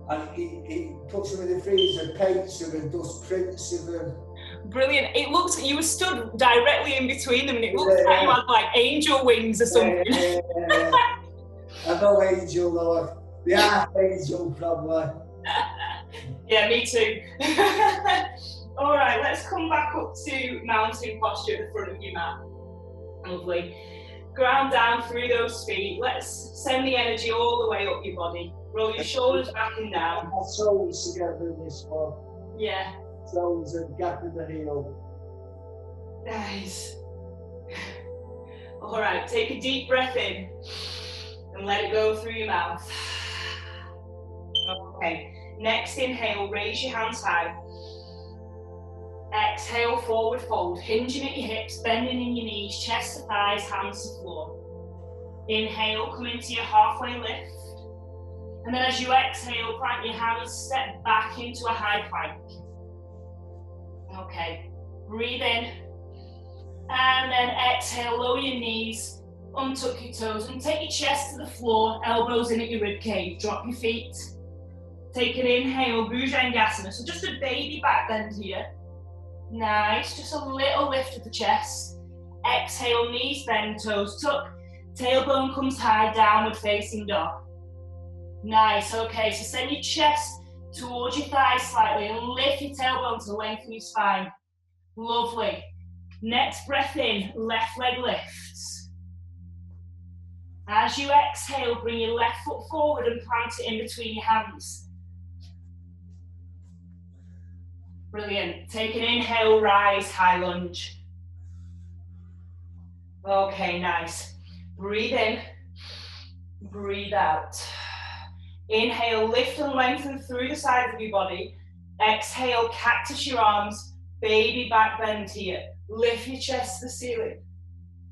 and he puts them in the freezer, paints them and does prints of them. Brilliant. It looks, you were stood directly in between them and it looks like you had like angel wings or something. Yeah. I'm no angel though. The archangel probably. Yeah, me too. All right, let's come back up to mountain posture at the front of your mat. Lovely. Ground down through those feet. Let's send the energy all the way up your body. Roll your shoulders back and down. Our shoulders together in this one. Yeah. Shoulders and gap in the heel. Nice. All right, take a deep breath in and let it go through your mouth. Okay. Next inhale, raise your hands high. Exhale, forward fold, hinging at your hips, bending in your knees, chest to thighs, hands to floor. Inhale, come into your halfway lift. And then as you exhale, plant your hands, step back into a high plank. Okay, breathe in. And then exhale, lower your knees, untuck your toes, and take your chest to the floor, elbows in at your rib cage. Drop your feet. Take an inhale, Bhujangasana. So just a baby back bend here. Nice, just a little lift of the chest. Exhale, knees bend, toes tuck. Tailbone comes high, downward facing dog. Nice, okay, so send your chest towards your thighs slightly and lift your tailbone to lengthen your spine. Lovely. Next breath in, left leg lifts. As you exhale, bring your left foot forward and plant it in between your hands. Brilliant. Take an inhale, rise, high lunge. Okay, nice. Breathe in, breathe out. Inhale, lift and lengthen through the sides of your body. Exhale, cactus your arms, baby back bend here. Lift your chest to the ceiling.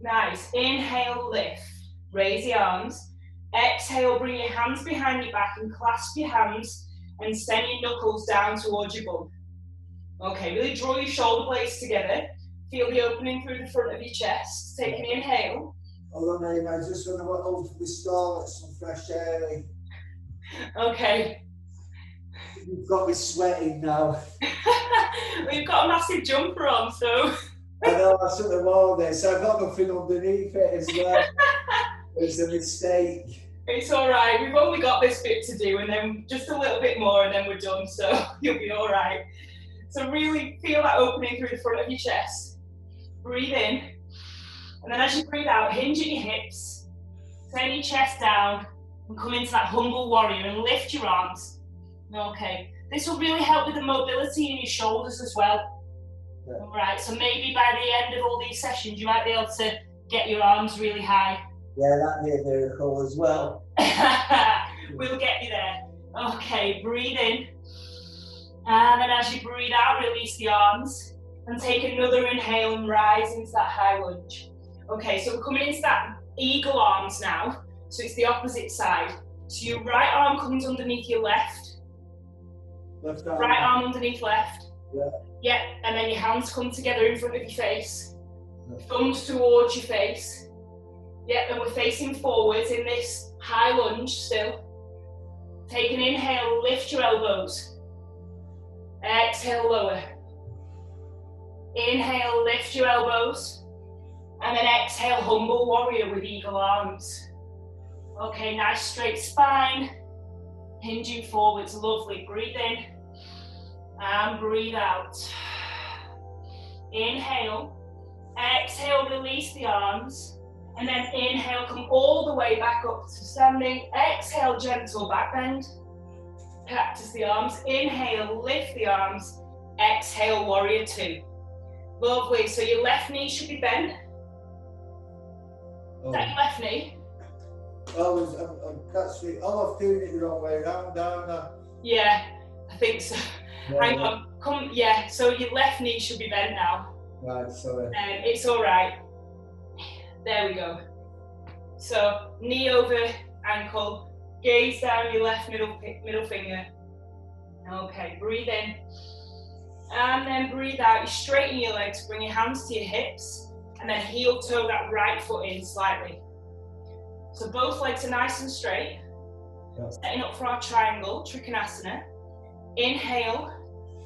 Nice. Inhale, lift. Raise your arms. Exhale, bring your hands behind your back and clasp your hands and send your knuckles down towards your bum. Okay, really draw your shoulder blades together. Feel the opening through the front of your chest. Take an inhale. Hold on, I just want to open the stall, let some fresh air. Okay. You've got me sweating now. We've got a massive jumper on, so. I know, I should have worn this. I've got nothing underneath it as well. It's a mistake. It's all right. We've only got this bit to do and then just a little bit more and then we're done, so you'll be all right. So really feel that opening through the front of your chest. Breathe in. And then as you breathe out, hinge at your hips. Turn your chest down and come into that humble warrior and lift your arms. Okay. This will really help with the mobility in your shoulders as well. Yeah. All right. So maybe by the end of all these sessions, you might be able to get your arms really high. Yeah, that'd be a miracle as well. We'll get you there. Okay, breathe in. And then as you breathe out, release the arms. And take another inhale and rise into that high lunge. Okay, so we're coming into that eagle arms now. So it's the opposite side. So your right arm comes underneath your left. Left arm. Right arm underneath left. Yeah. Yeah, and then your hands come together in front of your face. Thumbs towards your face. Yeah, and we're facing forwards in this high lunge still. Take an inhale, lift your elbows. Exhale, lower. Inhale, lift your elbows. And then exhale, humble warrior with eagle arms. Okay, nice straight spine. Hinging forwards, lovely. Breathe in. And breathe out. Inhale. Exhale, release the arms. And then inhale, come all the way back up to standing. Exhale, gentle back bend. Cactus the arms. Inhale, lift the arms. Exhale, warrior two. Lovely. So your left knee should be bent. Is that your left knee? I'm doing it the wrong way around, aren't I? Yeah, I think so. Yeah. Hang on. Come. Yeah. So your left knee should be bent now. Right. Sorry. It's all right. There we go. So knee over ankle, gaze down your left middle finger. Okay, breathe in. And then breathe out. You straighten your legs, bring your hands to your hips, and then heel toe that right foot in slightly. So both legs are nice and straight. Yeah. Setting up for our triangle, Trikonasana. Inhale,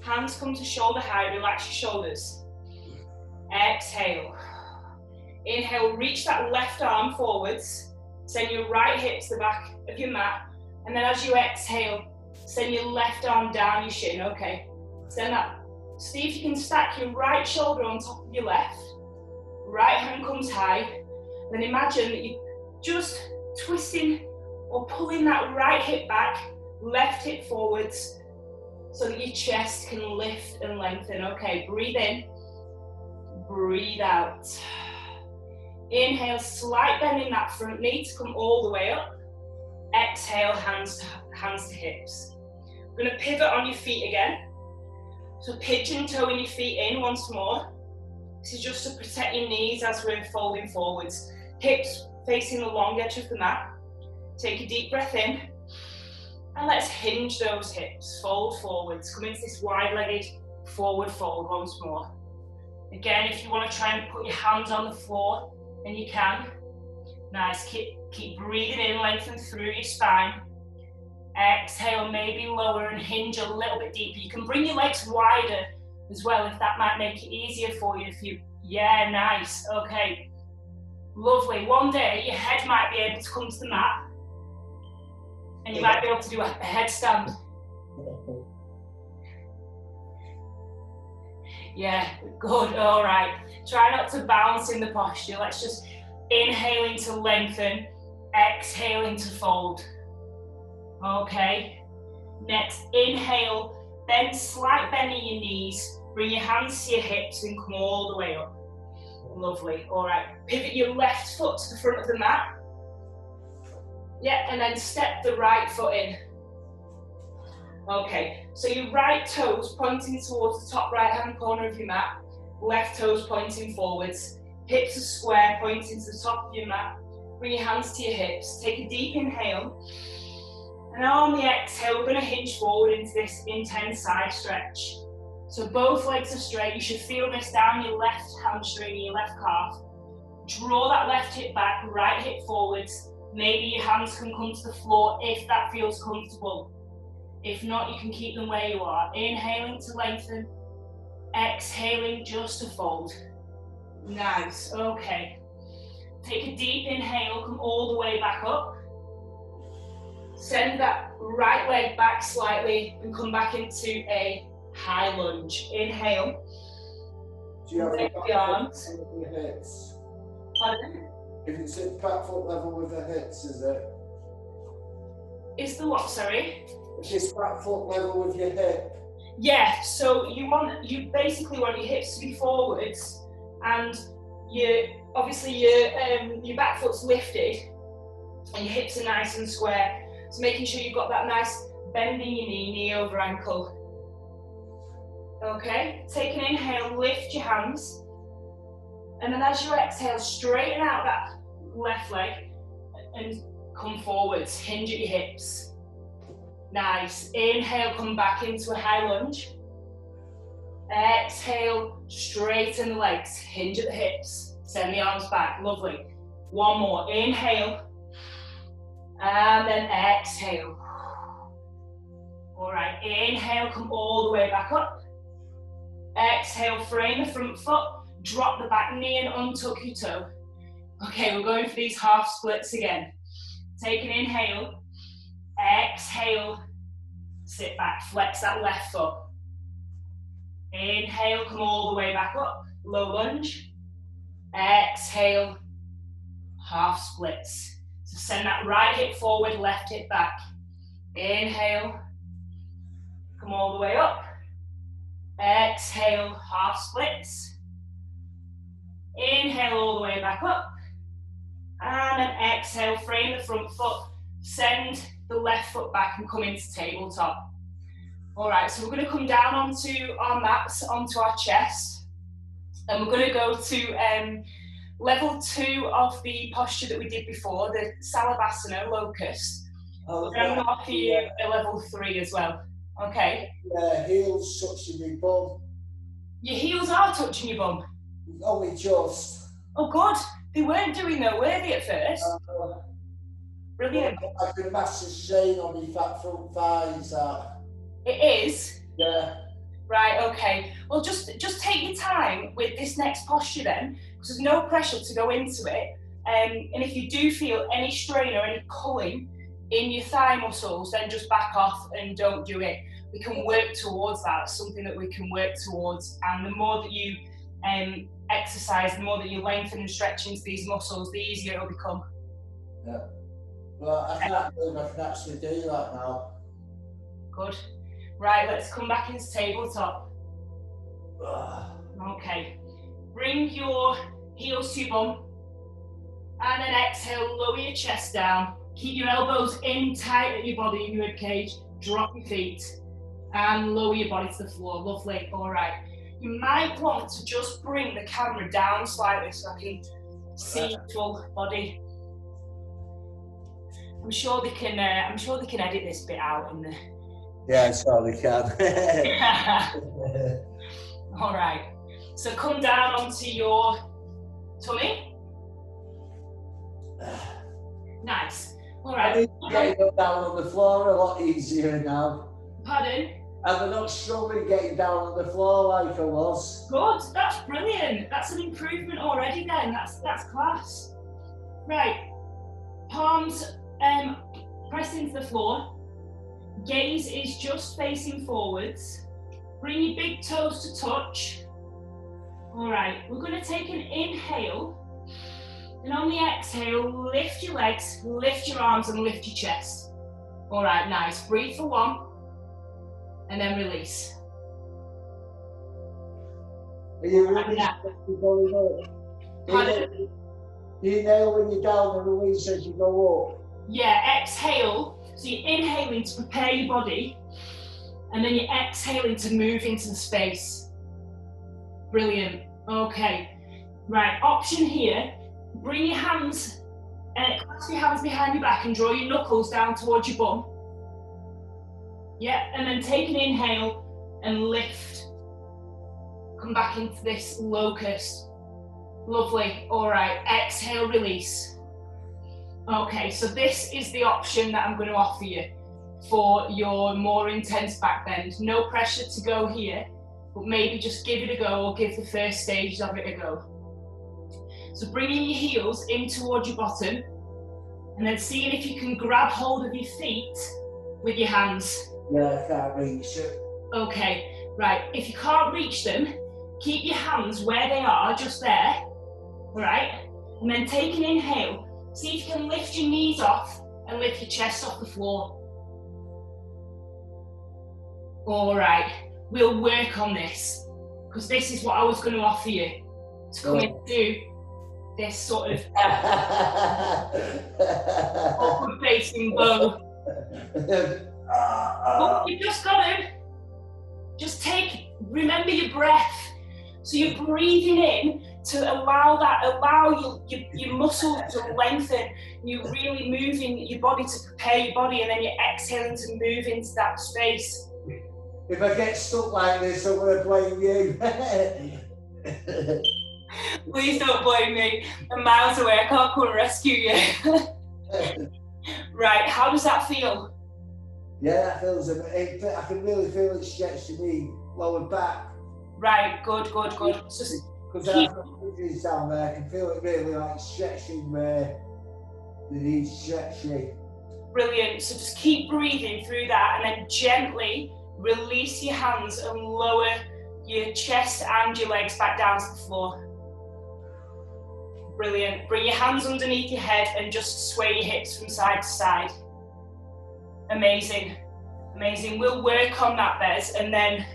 hands come to shoulder height, relax your shoulders. Exhale. Inhale, reach that left arm forwards. Send your right hip to the back of your mat. And then as you exhale, send your left arm down your shin. Okay. Send that. See if you can stack your right shoulder on top of your left. Right hand comes high. Then imagine that you're just twisting or pulling that right hip back, left hip forwards, so that your chest can lift and lengthen. Okay, breathe in. Breathe out. Inhale, slight bend in that front knee to come all the way up. Exhale, hands to hips. We're going to pivot on your feet again. So pigeon toeing your feet in once more. This is just to protect your knees as we're folding forwards. Hips facing the long edge of the mat. Take a deep breath in. And let's hinge those hips. Fold forwards. Come into this wide-legged forward fold once more. Again, if you want to try and put your hands on the floor, and you can. Nice. Keep breathing in, lengthen through your spine. Exhale, maybe lower and hinge a little bit deeper. You can bring your legs wider as well if that might make it easier for you. Yeah, nice, okay. Lovely. One day your head might be able to come to the mat and you might be able to do a headstand. Yeah, good, all right. Try not to bounce in the posture. Let's just inhaling to lengthen, exhaling to fold. Okay, next inhale, then slight bend in your knees, bring your hands to your hips and come all the way up. Lovely, all right. Pivot your left foot to the front of the mat. Yeah, and then step the right foot in. Okay, so your right toes pointing towards the top right hand corner of your mat, left toes pointing forwards, hips are square pointing to the top of your mat. Bring your hands to your hips, take a deep inhale, and on the exhale we're going to hinge forward into this intense side stretch. So both legs are straight. You should feel this down your left hamstring, your left calf. Draw that left hip back, right hip forwards. Maybe your hands can come to the floor if that feels comfortable. If not, you can keep them where you are. Inhaling to lengthen, exhaling just to fold. Nice, okay. Take a deep inhale, come all the way back up. Send that right leg back slightly and come back into a high lunge. Inhale. Do you have Lift the arms. With your hips? Pardon? If it's at back foot level with the hips, is it? Is the what, sorry? If it's back foot level with your hip. Yeah, so you basically want your hips to be forwards and obviously your back foot's lifted and your hips are nice and square. So making sure you've got that nice bend in your knee over ankle. Okay, take an inhale, lift your hands. And then as you exhale, straighten out that left leg and come forwards, hinge at your hips. Nice, inhale, come back into a high lunge. Exhale, straighten the legs, hinge at the hips, send the arms back, lovely. One more, inhale, and then exhale. All right, inhale, come all the way back up. Exhale, frame the front foot, drop the back knee and untuck your toe. Okay, we're going for these half splits again. Take an inhale, exhale, sit back, flex that left foot. Inhale, come all the way back up, low lunge. Exhale, half splits. So send that right hip forward, left hip back. Inhale, come all the way up. Exhale, half splits. Inhale all the way back up. And then exhale, frame the front foot, send the left foot back and come into tabletop. All right, so we're going to come down onto our mats, onto our chest. And we're going to go to level 2 of the posture that we did before, the Savasana, locust. Oh, and I'm going to offer you a level 3 as well. Okay? Yeah, heels touching my bum. Your heels are touching your bum? Only just. Oh, good. They weren't doing though, were they, at first? Brilliant. I've been massive strain on my fat front thighs. It is? Yeah. Right, okay. Well, just take your time with this next posture then, because there's no pressure to go into it. And if you do feel any strain or any pulling in your thigh muscles, then just back off and don't do it. We can work towards that. It's something that we can work towards. And the more that you exercise, the more that you lengthen and stretch into these muscles, the easier it'll become. Yeah. Well, I can't believe I can actually do that now. Good. Right, let's come back into tabletop. Okay. Bring your heels to your bum. And then exhale, lower your chest down. Keep your elbows in tight at your body in your ribcage. Drop your feet. And lower your body to the floor. Lovely. All right. You might want to just bring the camera down slightly so I can see your full body. I'm sure they can edit this bit out in the. Yeah, sure they can. All right. So come down onto your tummy. Nice. All right. I think getting up down on the floor a lot easier now. Pardon? And I'm not struggling getting down on the floor like I was. Good, that's brilliant. That's an improvement already then. That's class. Right. Palms press into the floor. Gaze is just facing forwards. Bring your big toes to touch. All right, we're going to take an inhale. And on the exhale, lift your legs, lift your arms and lift your chest. All right, nice. Breathe for 1. And then release. Are you releasing as you're going up? You inhale when you're down and release as you go up? Yeah, exhale. So you're inhaling to prepare your body, and then you're exhaling to move into the space. Brilliant. Okay. Right, option here. Bring your hands, clasp your hands behind your back and draw your knuckles down towards your bum. Yeah, and then take an inhale and lift. Come back into this locust. Lovely. All right, exhale, release. Okay, so this is the option that I'm going to offer you for your more intense back bend. No pressure to go here, but maybe just give it a go or give the first stages of it a go. So bringing your heels in towards your bottom and then seeing if you can grab hold of your feet with your hands. Yeah, I can't reach it. Okay, right. If you can't reach them, keep your hands where they are, just there. All right? And then take an inhale. See if you can lift your knees off and lift your chest off the floor. All right, we'll work on this because this is what I was going to offer you to come into this sort of upward facing bow. But you just got to remember your breath. So you're breathing in to allow your muscles to lengthen. You're really moving your body to prepare your body, and then you're exhaling to move into that space. If I get stuck like this, I'm going to blame you. Please don't blame me. I'm miles away. I can't come and rescue you. Right, how does that feel? Yeah, that feels amazing. I can really feel it stretching me lower back. Right, good. Just because I have got down there, I can feel it really like stretching where the knees stretching. Brilliant. So just keep breathing through that, and then gently release your hands and lower your chest and your legs back down to the floor. Brilliant. Bring your hands underneath your head and just sway your hips from side to side. Amazing. We'll work on that, Bez, and then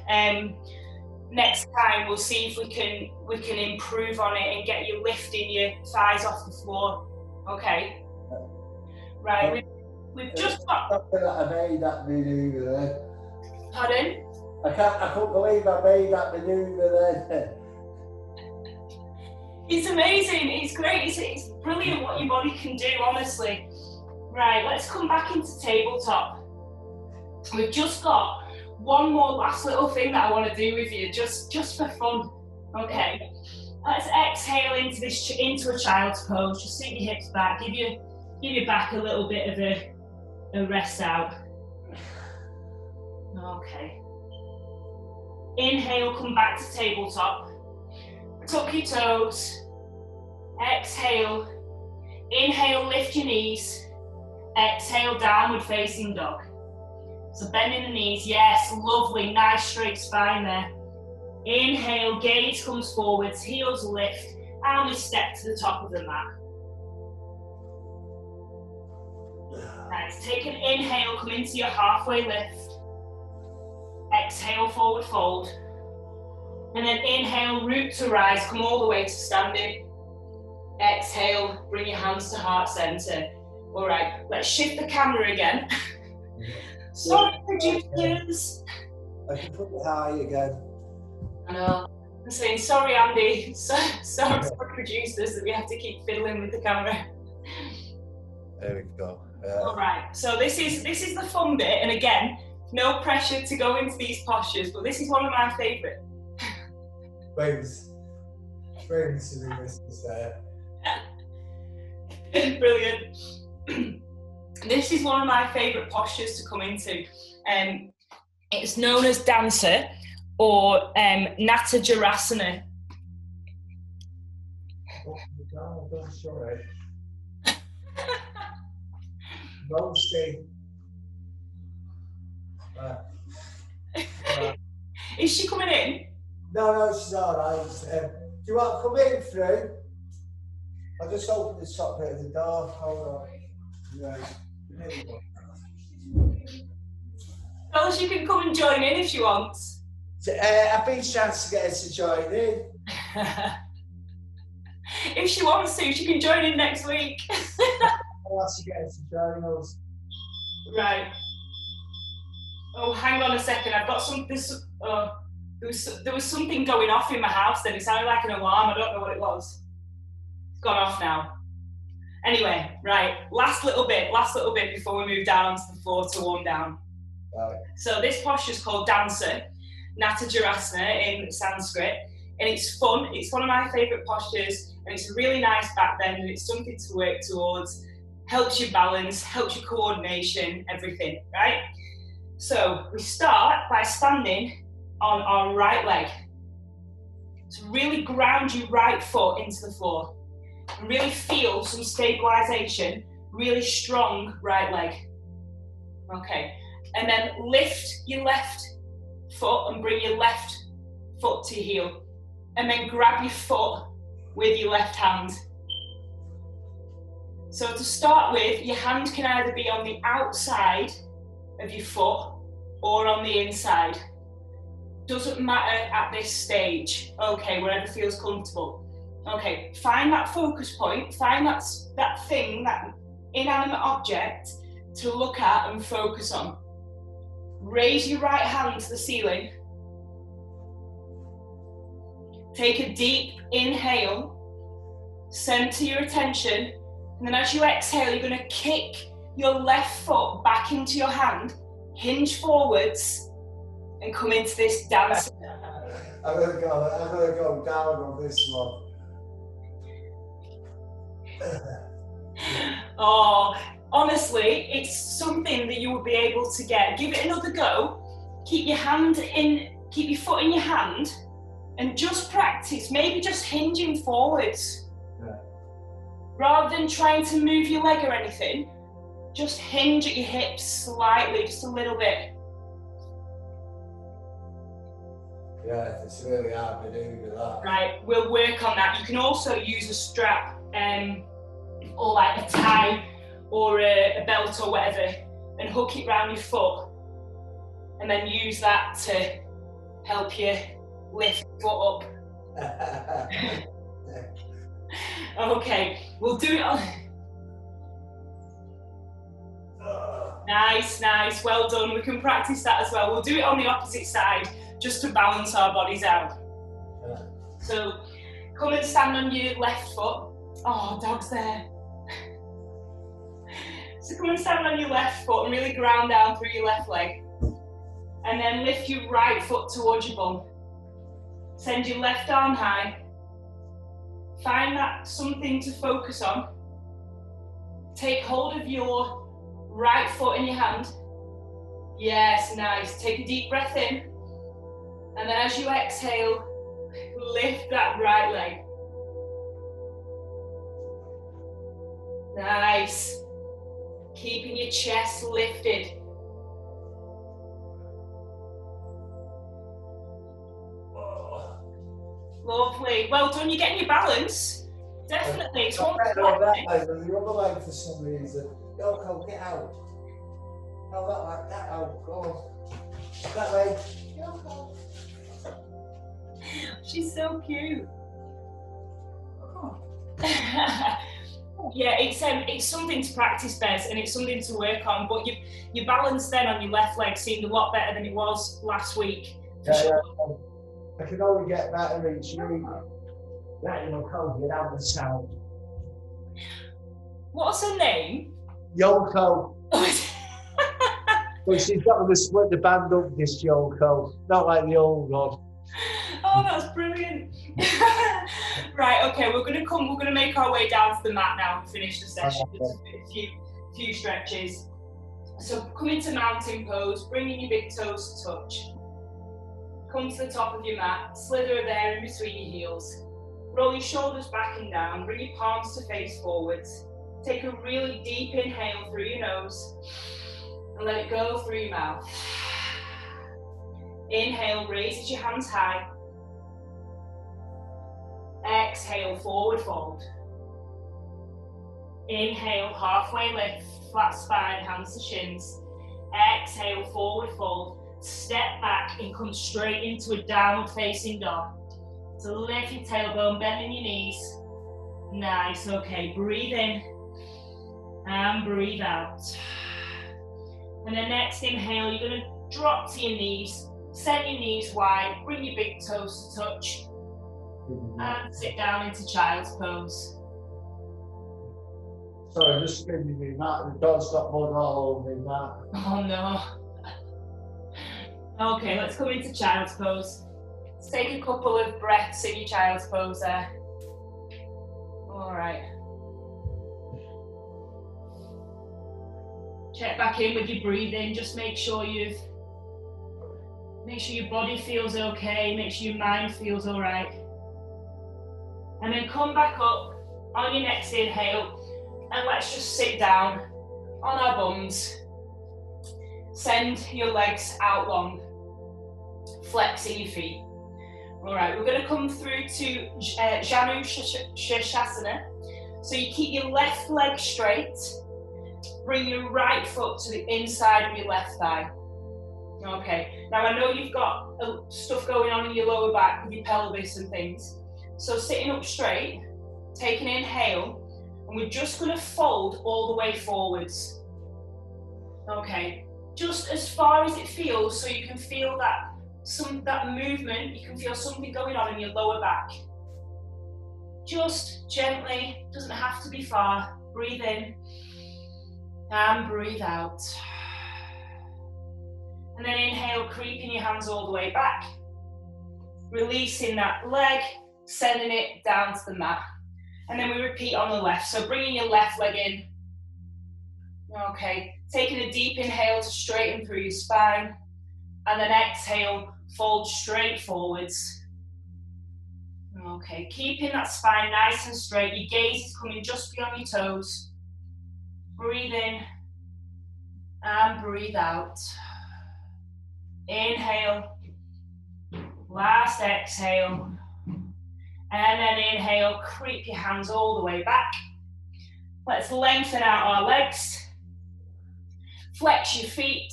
next time we'll see if we can improve on it and get you lifting your thighs off the floor. Okay. Right. We've just got. I made that manoeuvre then. Pardon? I couldn't believe I made that manoeuvre then. It's amazing. It's great. It's brilliant what your body can do, honestly. Right. Let's come back into tabletop. We've just got one more last little thing that I want to do with you, just for fun. Okay. Let's exhale into a child's pose. Just sink your hips back. Give your back a little bit of a rest out. Okay. Inhale, come back to tabletop. Tuck your toes. Exhale. Inhale, lift your knees. Exhale, downward facing dog. So bending the knees, yes, lovely, nice straight spine there. Inhale, gaze comes forwards, heels lift, and we step to the top of the mat. Nice, take an inhale, come into your halfway lift. Exhale, forward fold. And then inhale, root to rise, come all the way to standing. Exhale, bring your hands to heart center. All right, let's shift the camera again. Sorry, producers. I can put it high again. I know. I'm saying sorry, Andy. Sorry, producers, that we have to keep fiddling with the camera. There we go. All right. So this is the fun bit, and again, no pressure to go into these postures, but this is one of my favourite. Thanks to the listeners there. Brilliant. This is one of my favourite postures to come into. It's known as dancer or Natajarasana. Oh, sorry. Don't stay. Is she coming in? No, she's all right. Do you want to come in through? I'll just open the top bit of the door. Hold on. Right. Tell her she can come and join in if she wants. I've been trying to get her to join in. If she wants to, she can join in next week. I'll have to get her to join us. Right. Oh, hang on a second. I've got something. There was something going off in my house then. It sounded like an alarm. I don't know what it was. It's gone off now. Anyway, right. Last little bit before we move down onto the floor to warm down. Right. So this posture is called dancer, Natajarasana in Sanskrit, and it's fun. It's one of my favourite postures, and it's a really nice back bend, and it's something to work towards. Helps you balance, helps you coordination, everything, right? So we start by standing on our right leg. So really ground your right foot into the floor. And really feel some stabilisation, really strong right leg. Okay, and then lift your left foot and bring your left foot to your heel. And then grab your foot with your left hand. So to start with, your hand can either be on the outside of your foot or on the inside. Doesn't matter at this stage. Okay, wherever feels comfortable. Okay, find that focus point, find that thing, that inanimate object to look at and focus on. Raise your right hand to the ceiling. Take a deep inhale, center your attention, and then as you exhale, you're going to kick your left foot back into your hand, hinge forwards, and come into this dance. I'm gonna go down on this one. Oh, honestly, it's something that you will be able to get. Give it another go. Keep your foot in your hand, and just practice. Maybe just hinging forwards. Yeah. Rather than trying to move your leg or anything, just hinge at your hips slightly, just a little bit. Yeah, it's really hard to do with that. Right, we'll work on that. You can also use a strap or like a tie or a belt or whatever and hook it round your foot and then use that to help you lift your foot up. Okay, we'll do it on... Nice, well done. We can practice that as well. We'll do it on the opposite side, just to balance our bodies out. Yeah. So, come and stand on your left foot. Oh, dog's there. So come and stand on your left foot and really ground down through your left leg. And then lift your right foot towards your bum. Send your left arm high. Find that something to focus on. Take hold of your right foot in your hand. Yes, nice. Take a deep breath in. And then as you exhale, lift that right leg. Nice. Keeping your chest lifted. Lovely. Well done, you're getting your balance. Definitely. It's one better on that leg than the other leg for some reason. Go, get out. No, not like that. Oh, go on. That way. Go. She's so cute. Oh. Yeah, it's something to practice, Bez, and it's something to work on. But your balance then on your left leg seemed a lot better than it was last week. Yeah. I can only get better each week. That will help you down the sound. What's her name? Yoko. Well, she's got to split the band up, this Yoko. Not like the old one. Oh, that's brilliant. Right, okay, we're gonna make our way down to the mat now and finish the session. Just a few stretches. So come into mountain pose, bringing your big toes to touch. Come to the top of your mat, slither there in between your heels. Roll your shoulders back and down, bring your palms to face forwards. Take a really deep inhale through your nose and let it go through your mouth. Inhale, raises your hands high. Exhale, forward fold. Inhale, halfway lift, flat spine, hands to shins. Exhale, forward fold. Step back and come straight into a downward facing dog. So lift your tailbone, bending your knees. Nice, okay, breathe in and breathe out. And then next inhale, you're gonna drop to your knees, send your knees wide, bring your big toes to touch, and sit down into child's pose. Sorry, just spinning me, Matt. The dog's got mud all over me, Matt. Oh no. Okay, let's come into child's pose. Let's take a couple of breaths in your child's pose there. All right. Check back in with your breathing. Just make sure your body feels okay. Make sure your mind feels all right. And then come back up on your next inhale, and let's just sit down on our bums. Send your legs out long, flexing your feet. All right, we're going to come through to Janu Shasana. So you keep your left leg straight, bring your right foot to the inside of your left thigh. Okay, now I know you've got stuff going on in your lower back with your pelvis and things. So sitting up straight, take an inhale, and we're just going to fold all the way forwards. Okay, just as far as it feels, so you can feel that movement, you can feel something going on in your lower back. Just gently, doesn't have to be far. Breathe in and breathe out. And then inhale, creeping your hands all the way back. Releasing that leg, sending it down to the mat. And then we repeat on the left. So bringing your left leg in. Okay, taking a deep inhale to straighten through your spine. And then exhale, fold straight forwards. Okay, keeping that spine nice and straight. Your gaze is coming just beyond your toes. Breathe in and breathe out. Inhale, last exhale. And then inhale, creep your hands all the way back. Let's lengthen out our legs. Flex your feet.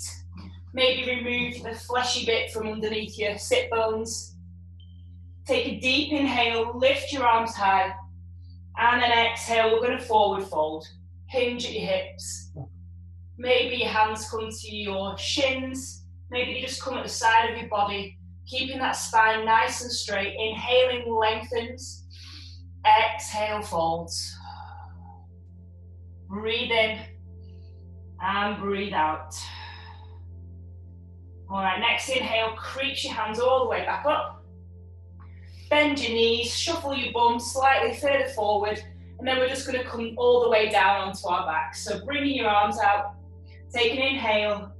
Maybe remove the fleshy bit from underneath your sit bones. Take a deep inhale, lift your arms high. And then exhale, we're going to forward fold. Hinge at your hips. Maybe your hands come to your shins. Maybe you just come at the side of your body. Keeping that spine nice and straight. Inhaling lengthens. Exhale, folds. Breathe in and breathe out. All right, next inhale, creeps your hands all the way back up. Bend your knees, shuffle your bum slightly further forward, and then we're just going to come all the way down onto our backs. So bringing your arms out, take an inhale,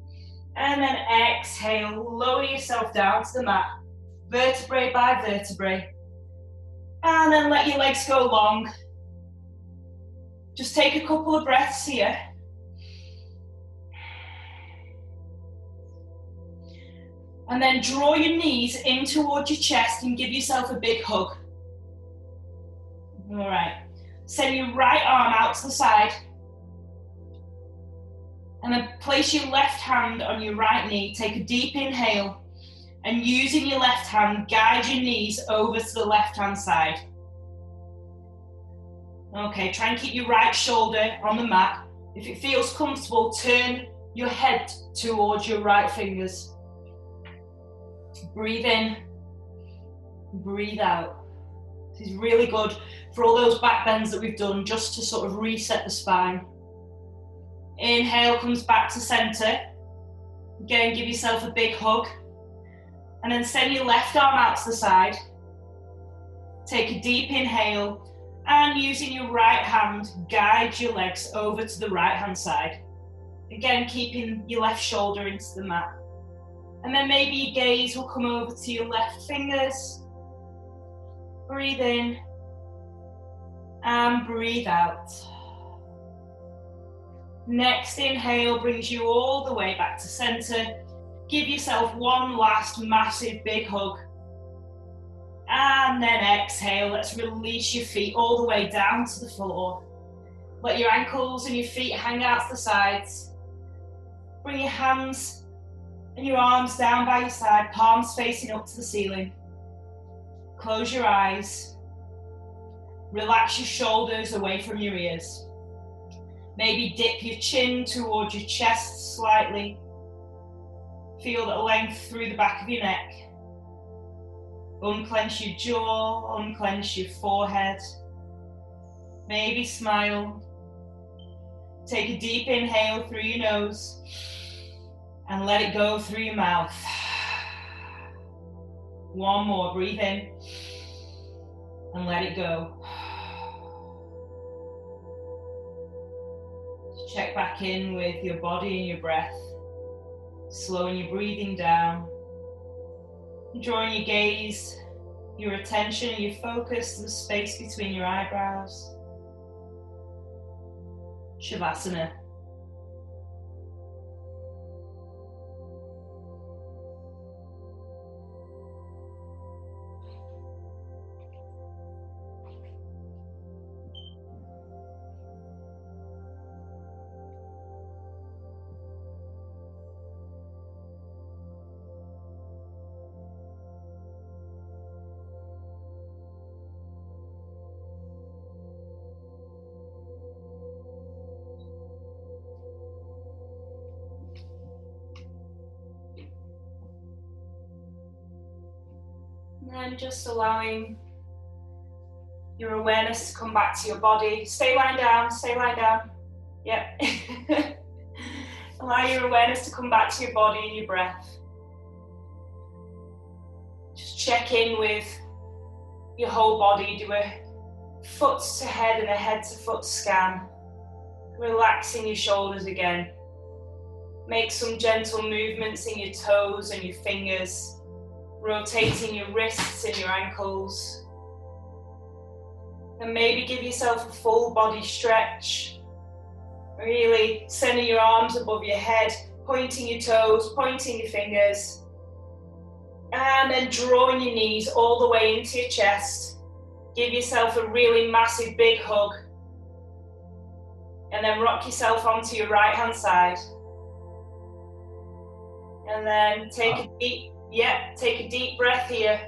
and then exhale, lower yourself down to the mat, vertebrae by vertebrae. And then let your legs go long. Just take a couple of breaths here. And then draw your knees in towards your chest and give yourself a big hug. All right. Send your right arm out to the side. And then place your left hand on your right knee. Take a deep inhale. And using your left hand, guide your knees over to the left-hand side. Okay, try and keep your right shoulder on the mat. If it feels comfortable, turn your head towards your right fingers. Breathe in, breathe out. This is really good for all those back bends that we've done, just to sort of reset the spine. Inhale comes back to center. Again, give yourself a big hug. And then send your left arm out to the side. Take a deep inhale And using your right hand, guide your legs over to the right hand side. Again, keeping your left shoulder into the mat. And then maybe your gaze will come over to your left fingers. Breathe in and breathe out. Next inhale brings you all the way back to center. Give yourself one last massive big hug. And then exhale, let's release your feet all the way down to the floor. Let your ankles and your feet hang out to the sides. Bring your hands and your arms down by your side, palms facing up to the ceiling. Close your eyes. Relax your shoulders away from your ears. Maybe dip your chin towards your chest slightly. Feel that length through the back of your neck. Unclench your jaw, unclench your forehead. Maybe smile. Take a deep inhale through your nose and let it go through your mouth. One more, breathe in and let it go. Check back in with your body and your breath, slowing your breathing down, drawing your gaze, your attention and your focus to the space between your eyebrows. Savasana. And just allowing your awareness to come back to your body. Stay lying down, stay lying down. Yep. Allow your awareness to come back to your body and your breath. Just check in with your whole body. Do a foot to head and a head to foot scan. Relaxing your shoulders again. Make some gentle movements in your toes and your fingers. Rotating your wrists and your ankles. And maybe give yourself a full body stretch. Really sending your arms above your head, pointing your toes, pointing your fingers. And then drawing your knees all the way into your chest. Give yourself a really massive big hug. And then rock yourself onto your right hand side. And then take a deep breath here.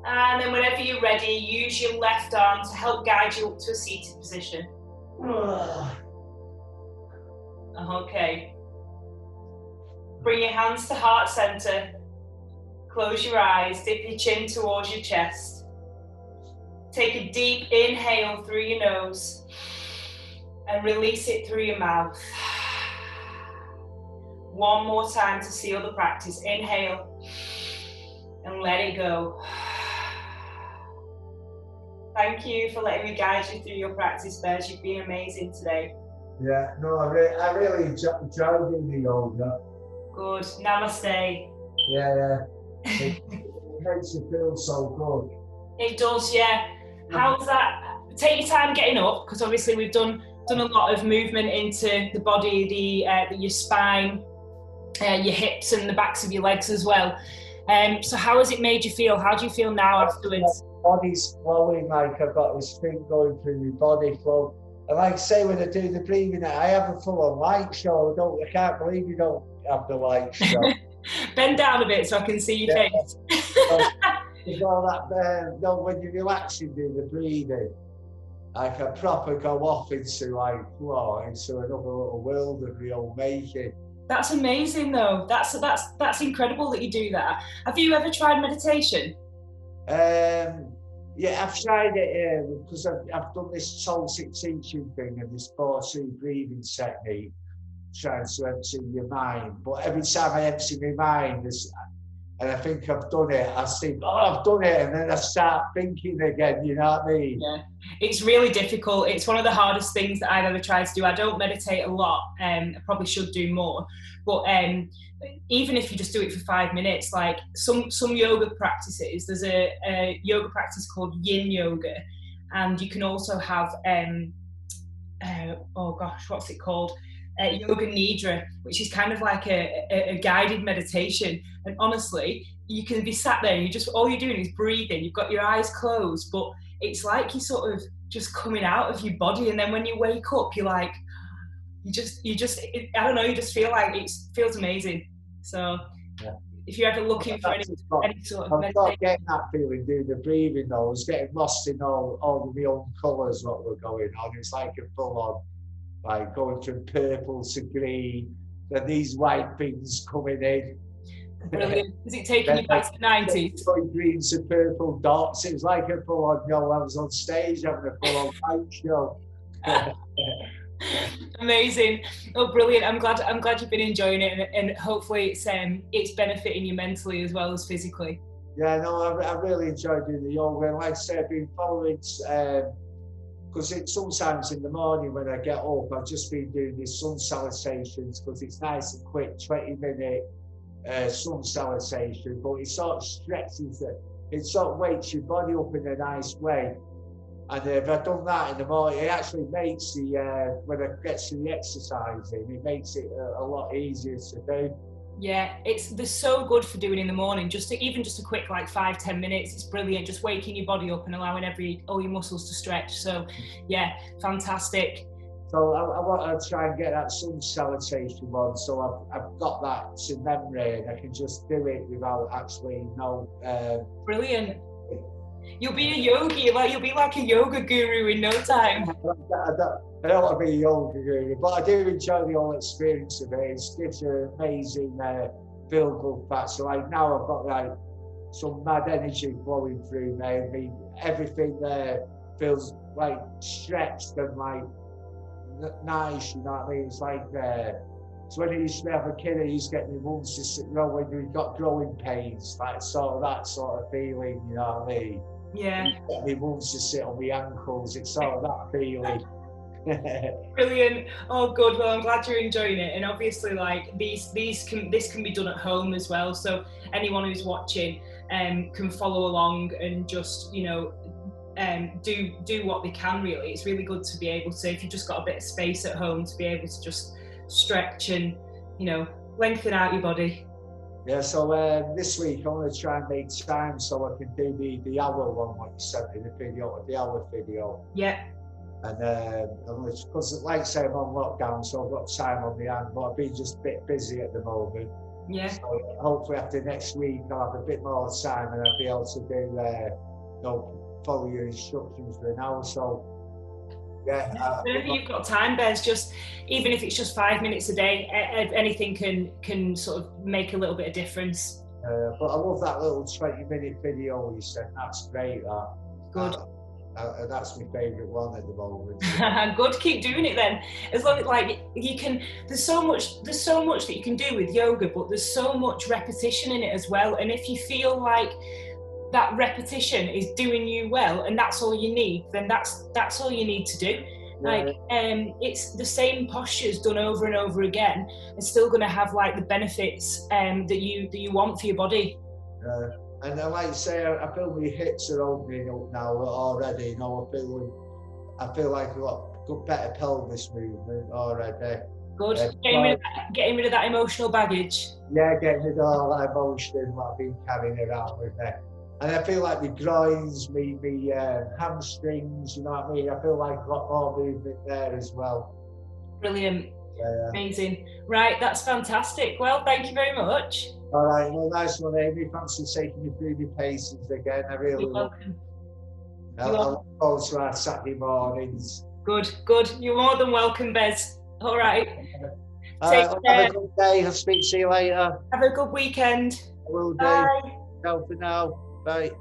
And then whenever you're ready, use your left arm to help guide you up to a seated position. Okay. Bring your hands to heart center. Close your eyes, dip your chin towards your chest. Take a deep inhale through your nose and release it through your mouth. One more time to seal the practice. Inhale and let it go. Thank you for letting me guide you through your practice, Bez. You've been amazing today. Yeah, no, I really enjoyed doing the yoga. Good. Namaste. Yeah. It makes you feel so good. It does, yeah. How's that? Take your time getting up, because obviously we've done a lot of movement into the body, your spine, your hips and the backs of your legs as well. So how has it made you feel? How do you feel now afterwards? My body's flowing, like I've got this thing going through my body flow. And like I say, when I do the breathing, I have a full on light show. I can't believe you don't have the light show. Bend down a bit so I can see your face. There's all that, when you relax and do the breathing, I can proper go off into another little world of your own making. That's amazing, though. That's incredible that you do that. Have you ever tried meditation? Yeah, I've tried it because I've done this Celtic teaching thing and this 4-2 breathing technique, trying to empty your mind. But every time I empty my mind, and I think I've done it, I think, oh, I've done it, and then I start thinking again, you know what I mean? Yeah, it's really difficult. It's one of the hardest things that I've ever tried to do. I don't meditate a lot, I probably should do more, but even if you just do it for 5 minutes, like some yoga practices, there's a yoga practice called yin yoga, and you can also have oh gosh, what's it called? Yoga Nidra, which is kind of like a guided meditation. And honestly, you can be sat there and all you're doing is breathing. You've got your eyes closed, but it's like you're sort of just coming out of your body. And then when you wake up, you're like, I don't know, you just feel like it feels amazing. So yeah. If you're ever looking for any sort of meditation. I'm not getting that feeling doing the breathing though. I was getting lost in all the own colours what were going on. It's like a full on, like going from purple to green, then these white things coming in. Brilliant. Is it taking you back to the 90s? Green to purple dots. It was like a full on, I was on stage having a full on fight show. Amazing. Oh, brilliant. I'm glad you've been enjoying it, and hopefully it's benefiting you mentally as well as physically. Yeah, no, I really enjoyed doing the yoga. And like I said, I've been following, because sometimes in the morning when I get up, I've just been doing these sun salutations because it's nice and quick, 20-minute sun salutation, but it sort of stretches it sort of wakes your body up in a nice way. And if I've done that in the morning, it actually makes when it gets to the exercising, it makes it a lot easier to do. Yeah, they're so good for doing in the morning. Even just a quick 5-10 minutes, it's brilliant. Just waking your body up and allowing all your muscles to stretch. So yeah, fantastic. So I want to try and get that sun salutation one. So I've got that to memory, and I can just do it without actually Brilliant. You'll be a yogi, you'll be like a yoga guru in no time. I don't want to be a yoga guru, but I do enjoy the whole experience of it. It gives you an amazing feel-good fact. So now I've got some mad energy flowing through me. I mean, everything there feels stretched and nice, you know what I mean? It's so when I used to have a kid, I used to get my mum to sit when we got growing pains, that sort of feeling, you know what I mean? Yeah. My mum to sit on my ankles, it's sort of that feeling. Brilliant. Oh, good. Well, I'm glad you're enjoying it, and obviously, this can be done at home as well. So anyone who's watching can follow along and just do what they can. Really, it's really good to be able to, if you've just got a bit of space at home, to be able to just stretch and lengthen out your body. Yeah, so this week I'm going to try and make time so I can do the hour one, what you sent me, the hour video. Yeah. And because like I say, I'm on lockdown, so I've got time on my hand, but I've been just a bit busy at the moment. Yeah. So hopefully after next week I'll have a bit more time and I'll be able to do follow your instructions for an hour. So yeah. Whenever you've got time, Bez, just even if it's just 5 minutes a day, anything can sort of make a little bit of difference. But I love that little 20-minute video you sent. That's great. Good. That's my favourite one at the moment. Good, keep doing it then. As long as you can, there's so much that you can do with yoga, but there's so much repetition in it as well. And if you feel like that repetition is doing you well and that's all you need, then that's all you need to do. Yeah. It's the same postures done over and over again and still going to have the benefits that you want for your body. And like I say, I feel my hips are opening up now already. I feel like I've got good, better pelvis movement already. Good. Getting rid of that emotional baggage. Yeah, getting rid of all that emotion what I've been carrying around with me. And I feel like my groins, my hamstrings, you know what I mean? I feel like I've got more movement there as well. Brilliant. Yeah. Amazing. Right, that's fantastic. Well, thank you very much. All right, well, nice one, Amy. Thanks for taking me through the paces again. I really love it. I look forward to our Saturday mornings. Good. You're more than welcome, Bez. All right. Have a good day. I'll speak to you later. Have a good weekend. I will do. Bye. Ciao for now. Bye.